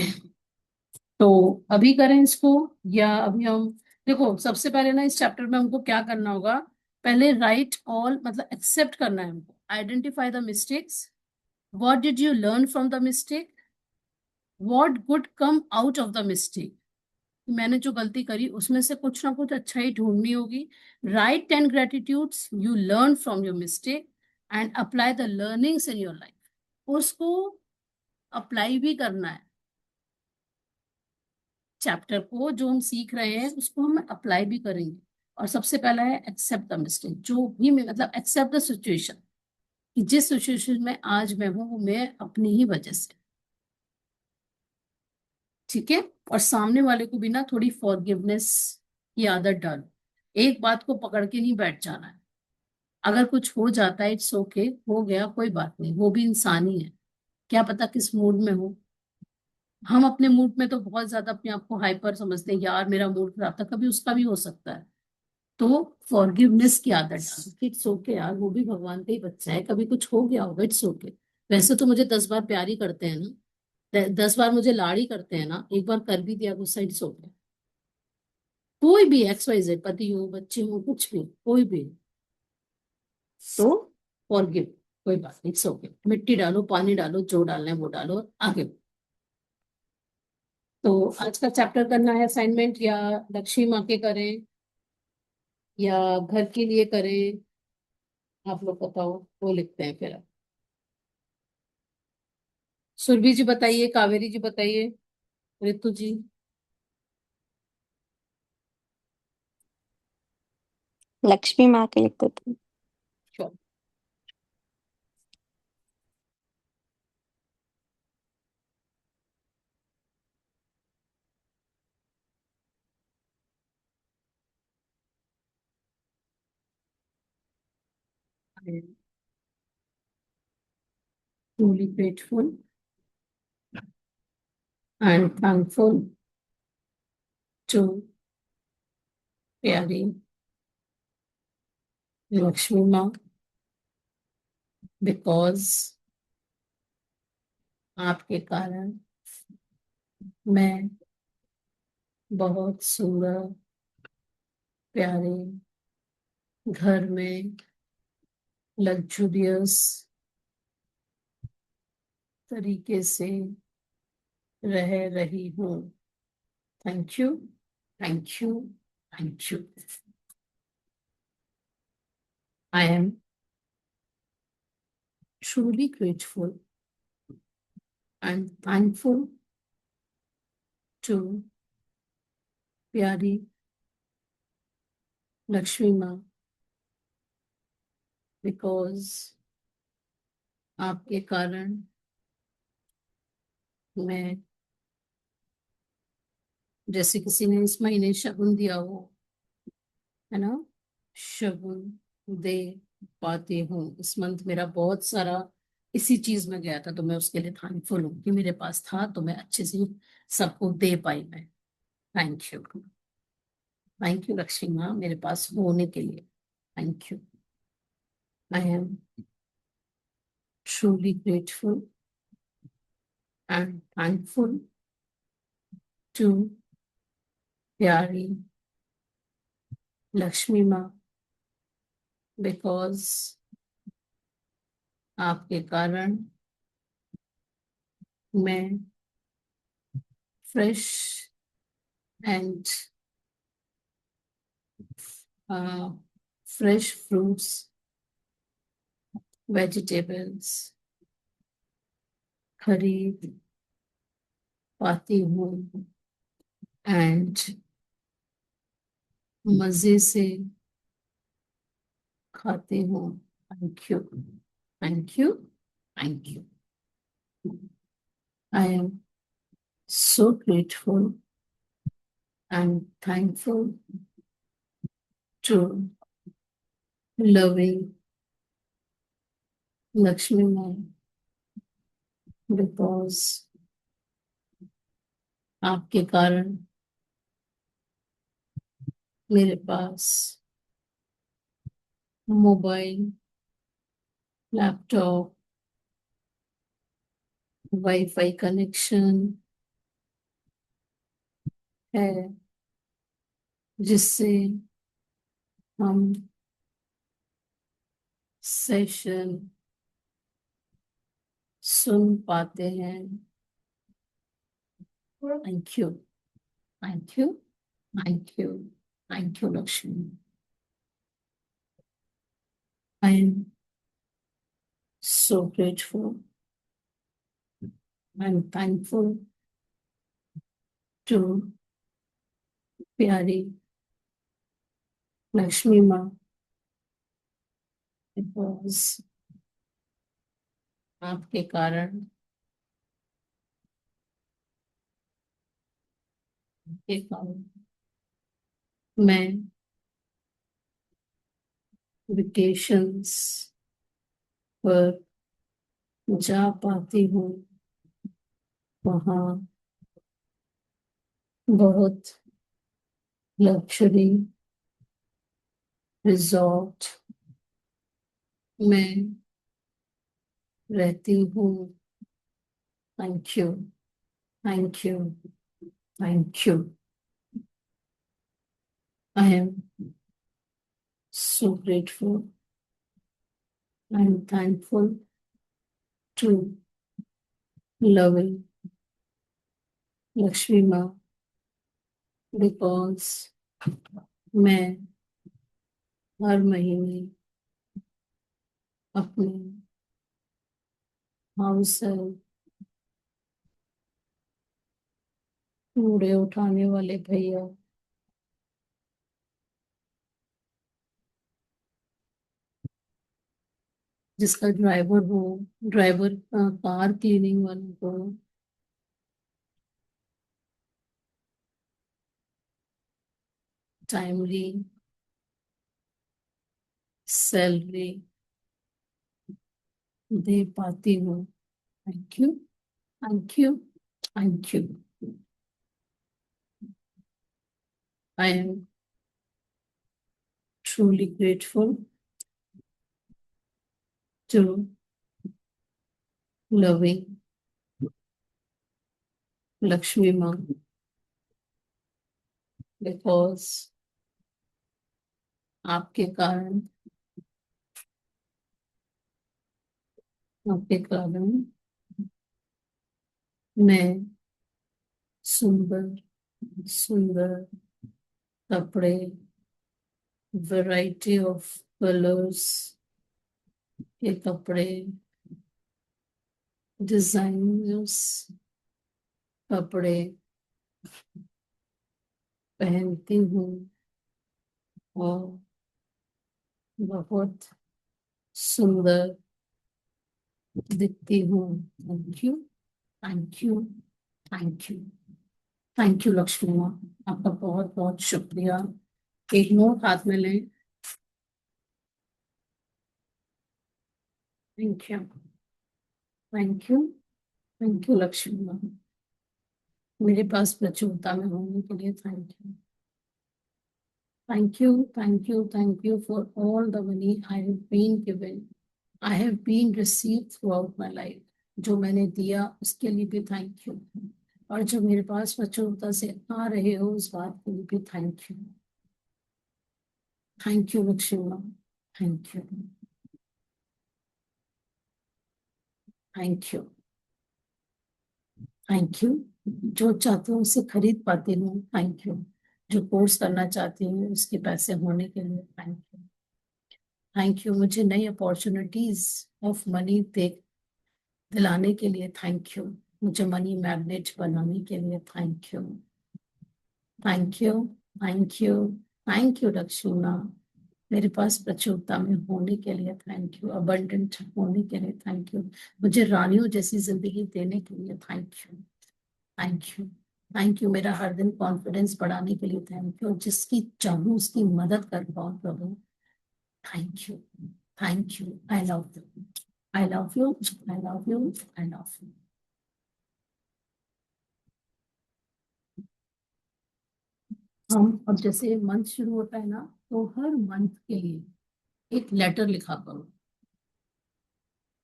S1: तो अभी करें इसको या अभी हम, देखो सबसे पहले ना इस चैप्टर में हमको क्या करना होगा, पहले राइट ऑल, मतलब एक्सेप्ट करना है हमको। Identify the mistakes, what did you learn from the mistake, what good come out of the mistake. मैंने जो गलती करी उसमें से कुछ ना कुछ अच्छा ही ढूंढनी होगी। Right 10 gratitudes you learn from your mistake and apply the learnings in your life. उसको अप्लाई भी करना है, चैप्टर को जो हम सीख रहे हैं उसको हम अप्लाई भी करेंगे। और सबसे पहला है एक्सेप्ट द मिस्टेक, जो भी मैं, मतलब एक्सेप्ट द सिचुएशन, कि जिस सिचुएशन में आज मैं हूं वो मैं अपनी ही वजह से। ठीक है, और सामने वाले को भी ना थोड़ी फॉरगिवनेस की आदत डालो। एक बात को पकड़ के नहीं बैठ जाना है। अगर कुछ हो जाता है, इट्स ओके, हो गया, कोई बात नहीं, वो भी इंसान ही है। क्या पता किस मूड में हो। हम अपने मूड में तो बहुत ज्यादा अपने आप को हाइपर समझते हैं, यार मेरा मूड खराब था, कभी उसका भी हो सकता है। तो फॉरगिवनेस की आदत डालो कि इट्स ओके यार, वो भी भगवान का ही बच्चा है, कभी कुछ हो गया होगा, इट्स ओके। वैसे तो मुझे 10 बार प्यार ही करते हैं ना, 10 बार मुझे लाड़ ही करते हैं ना, एक बार कर भी दिया गुस्सा, इट्स ओके। कोई भी एक्स वाई जेड, पति हो, बच्चे हो, कुछ भी, कोई भी, तो फॉरगिव, कोई बात नहीं, इट्स ओके। मिट्टी डालो, पानी डालो, जो डालना है वो डालो, आगे बढ़ो। तो आज का चैप्टर करना है असाइनमेंट, या लक्ष्मी माँ के करें या घर के लिए करें, आप लोग बताओ, वो लिखते हैं फिर। सुरभि जी बताइए, कावेरी जी बताइए, रितु जी।
S4: लक्ष्मी माँ के लिख देते हैं।
S1: Sure. truly grateful and thankful to प्यारी लक्ष्मी माँ, बिकॉज आपके कारण मैं बहुत सुंदर प्यारे घर में लग्जूरियस तरीके से रह रही हूँ। Thank you, thank you, thank you. I am truly grateful and thankful to प्यारी लक्ष्मी माँ, बिकॉज आपके कारण मैं, जैसे किसी ने इस महीने शगुन दिया हो, है ना, शगुन दे पाती हूँ। इस मंथ मेरा बहुत सारा इसी चीज में गया था, तो मैं उसके लिए थैंकफुल हूँ कि मेरे पास था तो मैं अच्छे से सबको दे पाई मैं। Thank you, thank you Lakshmi माँ, मेरे पास होने के लिए। Thank you. I am truly grateful and thankful to प्यारी लक्ष्मी माँ, बिकॉज आपके कारण मैं fresh and fresh fruits, vegetables खरीद पाती हूँ एंड मजे से खाती हूँ। Thank you, thank you, thank you. I am so grateful and thankful to loving Lakshmi Mom, because आपके कारण मेरे पास मोबाइल, लैपटॉप, वाईफाई कनेक्शन है, जिससे हम सेशन सुन पाते हैं। Thank you, thank you, thank you, thank you Lakshmi. I am so grateful and thankful to प्यारी लक्ष्मी माँ, बिकॉज आपके कारण मैं वेकेशंस पर जा पाती हूँ। वहाँ बहुत लग्जरी रिजॉर्ट में रहती हूँ। Thank you, thank you, thank you. I am so grateful and thankful to loving Lakshmi माँ, बिकॉज मैं हर महीने अपने हाउस हेल्प, कूड़े उठाने वाले भैया, जिसका ड्राइवर हो, ड्राइवर कार क्लीनिंग वाले को, टाइमली सैलरी दे पाती हूँ। Thank you. Thank you. Thank you. I am truly grateful to loving Lakshmi Ma, because आपके कारण मैं सुंदर सुंदर कपड़े, वैरायटी ऑफ कलर्स के कपड़े, डिजाइनर्स कपड़े पहनती हूँ और बहुत सुंदर दिखती हूँ। Thank you, thank you, thank you, thank you Lakshmi माँ, आपका बहुत बहुत शुक्रिया। एक नोट हाथ में लें। Thank you, thank you, thank you Lakshmi माँ, मेरे पास प्रचुरता में होने के लिए thank you. Thank you, thank you, thank you for all the money I have been given. I have been received throughout my life. जो मैंने दिया उसके लिए भी थैंक यू, और जो मेरे पास प्रचुरता से आ रहे हो उस बात के लिए भी thank you. Thank you Lakshmi माँ, thank you, thank you, thank you. जो चाहती हूँ उसे खरीद पाती हूँ, थैंक यू। जो कोर्स करना चाहती हूँ उसके पैसे होने के लिए थैंक यू, थैंक यू। मुझे नई अपॉर्चुनिटीज ऑफ मनी दिलाने के लिए थैंक यू। मुझे मनी मैग्नेट बनाने के लिए thank you, thank you, thank you, thank you Lakshmi माँ। मेरे पास प्रचुरता में होने के लिए थैंक यू, अबंडेंट होने के लिए थैंक यू, मुझे रानियों जैसी जिंदगी देने के लिए thank you, thank you, thank you. मेरा हर दिन कॉन्फिडेंस बढ़ाने के लिए थैंक यू, जिसकी चाहूँ उसकी मदद कर पाऊँ प्रभु, thank you, thank you. I love you, I love you, I love you, I love you. हम अब जैसे मंथ शुरू होता है ना, तो हर मंथ के लिए एक लेटर लिखा करो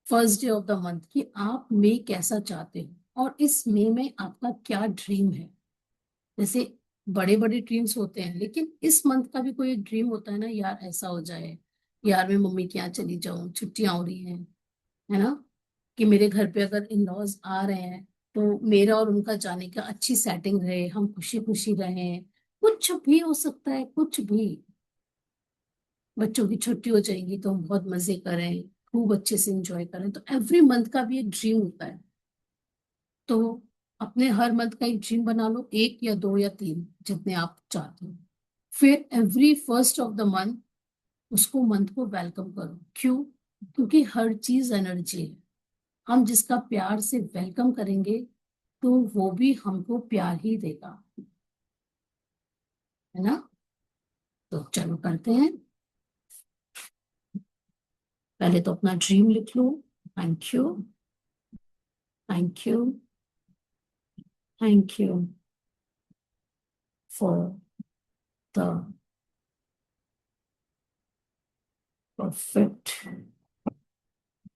S1: first day of the month, कि आप मई कैसा चाहते हो और इस मई में आपका क्या ड्रीम है। जैसे बड़े बड़े ड्रीम्स होते हैं, लेकिन इस मंथ का भी कोई एक ड्रीम होता है ना, यार ऐसा हो जाए, यार मैं मम्मी के यहाँ चली जाऊं, छुट्टियां हो रही हैं, है ना, कि मेरे घर पे अगर इन लॉज आ रहे हैं तो मेरा और उनका जाने का अच्छी सेटिंग रहे, हम खुशी खुशी रहें। कुछ भी हो सकता है, कुछ भी। बच्चों की छुट्टी हो जाएगी तो हम बहुत मजे करें, खूब अच्छे से एंजॉय करें। तो एवरी मंथ का भी एक ड्रीम होता है, तो अपने हर मंथ का एक ड्रीम बना लो, एक या दो या तीन, जितने आप चाहते हो। फिर every first of the month उसको मंथ को वेलकम करो। क्यों? क्योंकि हर चीज एनर्जी है। हम जिसका प्यार से वेलकम करेंगे तो वो भी हमको प्यार ही देगा, है ना। तो चलो करते हैं। पहले तो अपना ड्रीम लिख लो। Thank you, thank you, thank you for the perfect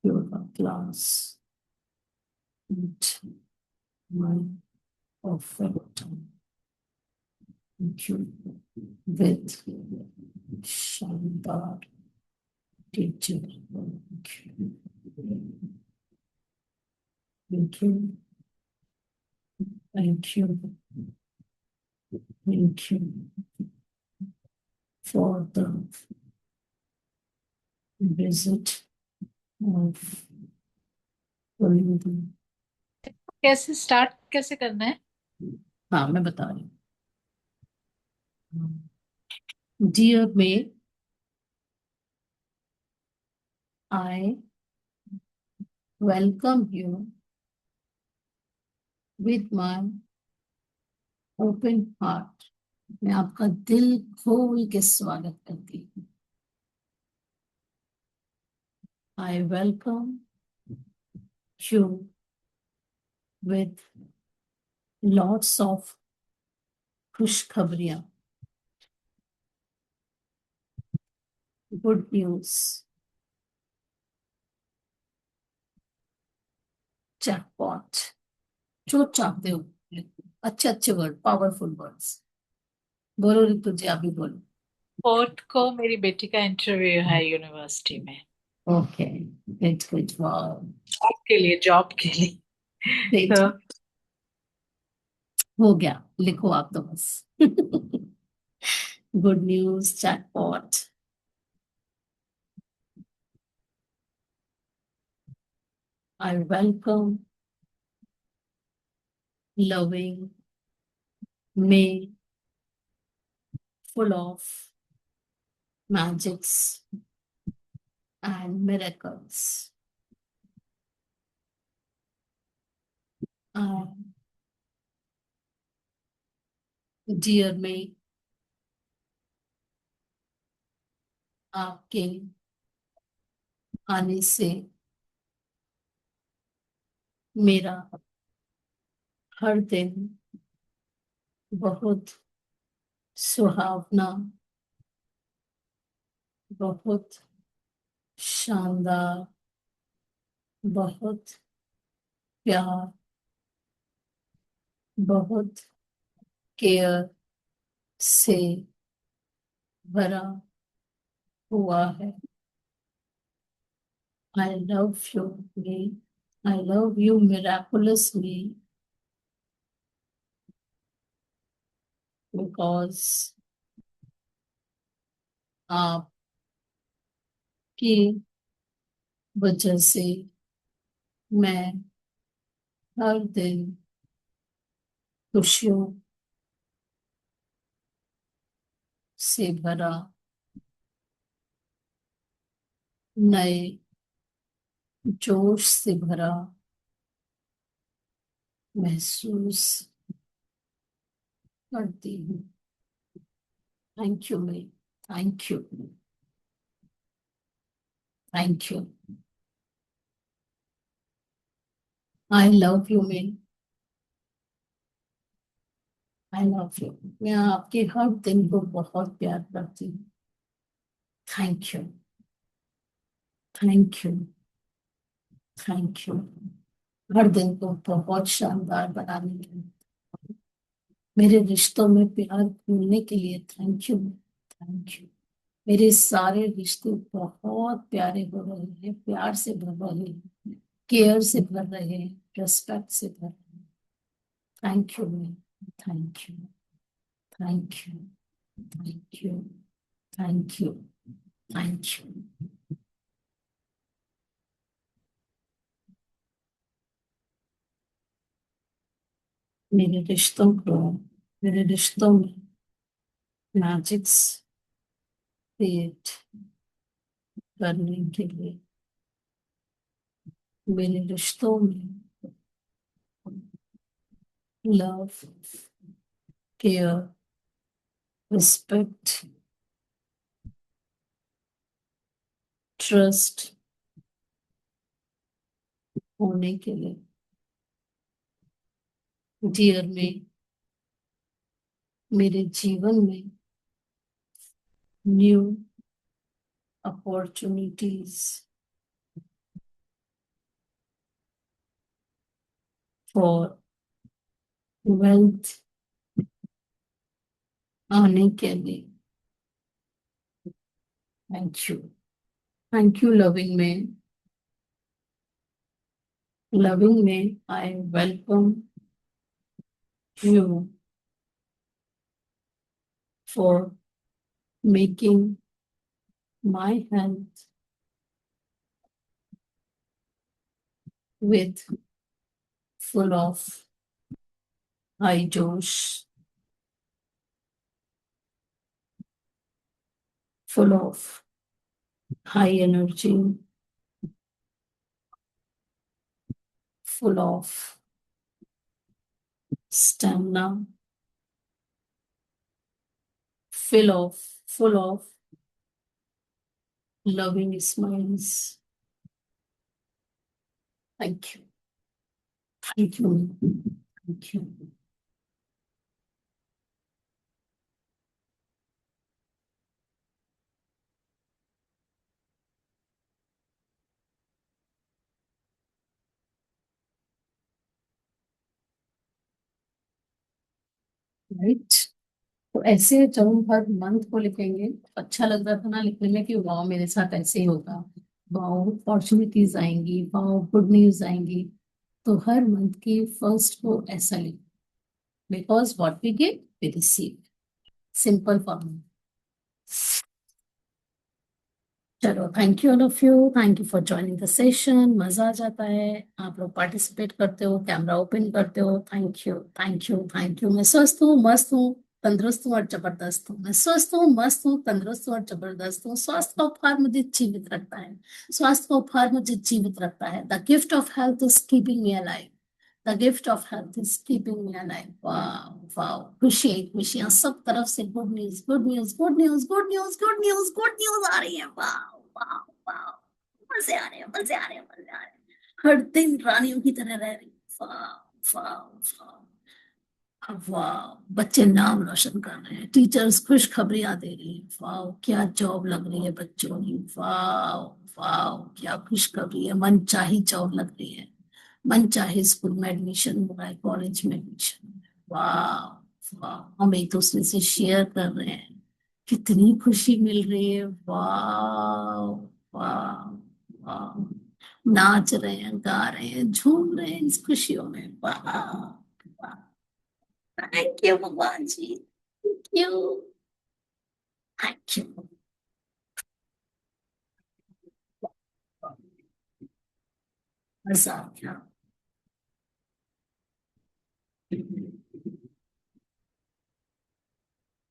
S1: yoga class and my perfect you with Shandar teacher. Thank you, thank you, thank you for the visit of Kulindu.
S2: कैसे स्टार्ट कैसे करना है?
S1: हाँ मैं बता रही हूँ। Dear May, I welcome you with my open heart. मैं आपका दिल खोल के स्वागत करती हूँ। I welcome you with lots of खुशखबरियां, good news, jackpot, जो चाहते हो लिखो। अच्छे अच्छे वर्ड, पावरफुल वर्ड्स बोलो। रितु जी आप भी बोलो।
S2: 4th को मेरी बेटी का इंटरव्यू है यूनिवर्सिटी में।
S1: Okay, good good, wow,
S2: job के लिए
S1: ग्रेट,
S2: तो
S1: हो गया, लिखो आप तो बस। Good news, jackpot. I welcome loving May, full of magics and miracles. Dear May, आपके आने से मेरा हर दिन बहुत सुहावना, बहुत शानदार, बहुत प्यार, बहुत केयर से भरा हुआ है। I love you, May. I love you miraculously because आपकी वजह से मैं हर दिन खुशियों से भरा, नए जोश से भरा महसूस करती हूँ। Thank you May, thank you, thank you. I love you May, I love you. मैं आपके हर दिन को बहुत प्यार करती हूँ। Thank you, thank you, thank you. हर दिन को बहुत शानदार बनाने के लिए, मेरे रिश्तों में प्यार भूलने के लिए थैंक यू, थैंक यू। मेरे सारे रिश्ते बहुत प्यारे हो रहे हैं, प्यार से भर रहे हैं, केयर से भर रहे हैं, रेस्पेक्ट से भर रहे हैं। Thank you ma'am, thank you, thank you, thank you, thank you, thank you. मेरे रिश्तों को, मेरे रिश्तों में मैजिक्स क्रिएट करने के लिए, मेरे रिश्तों में लव, केयर, रिस्पेक्ट, ट्रस्ट होने के लिए, डियर में, मेरे जीवन में न्यू अपॉर्चुनिटीज फॉर वेल्थ आने के लिए। Thank you, thank you loving में, लविंग में। I welcome you for making my health with full of high josh, full of high energy, full of stamina, full of loving smiles. Thank you, thank you, thank you. Right. तो ऐसे जब हम हर month को लिखेंगे तो अच्छा लग रहा था ना लिखने में कि वाह मेरे साथ ऐसे ही होगा, वाह अपॉर्चुनिटीज आएंगी, वाह गुड न्यूज आएंगी। तो हर मंथ की फर्स्ट को ऐसा लिख, because what we give we receive, simple formula. चलो, thank you all of you, thank you for joining the session. मजा आ जाता है, आप लोग पार्टिसिपेट करते हो, कैमरा ओपन करते हो। Thank you, thank you, thank you. मैं स्वस्थ हूँ, मस्त हूँ, तंदुरुस्त हूँ और जबरदस्त हूँ। मैं स्वस्थ हूँ, मस्त हूँ, तंदुरुस्त हूँ और जबरदस्त हूँ। स्वास्थ्य का उपहार मुझे जीवित रखता है, स्वास्थ्य का उपहार मुझे जीवित रखता है। The gift of health is keeping me alive, the gift of health is keeping me alive. वाह वाह, खुशी खुशियां सब तरफ से, good news, good news, good news, good news, good news, good news आ रही है। वाह वाह वाह, मजे आ रहे हैं, मजे आ रहे हैं, मजे आ रहे हैं। हर दिन रानियों की तरह रह रही हूँ। वाह वाह वाह, वाह। बच्चे नाम रोशन कर रहे हैं, टीचर्स खुशखबरियां दे रही हैं। वाह, क्या जॉब लग रही है बच्चों की। वाह वाह, क्या खुशखबरी है, मन चाही जॉब लग रही है, मन चाहे स्कूल में एडमिशन हो रहा है, कॉलेज में एडमिशन हो रहा है। वाह वाह, हम एक दूसरे से शेयर कर रहे हैं, कितनी खुशी मिल रही है। वाह वाह वाह, नाच रहे हैं, गा रहे हैं, झूम रहे हैं इस खुशियों में। वाह वाह, थैंक यू भगवान जी, थैंक यू, थैंक यू। मजा आ गया।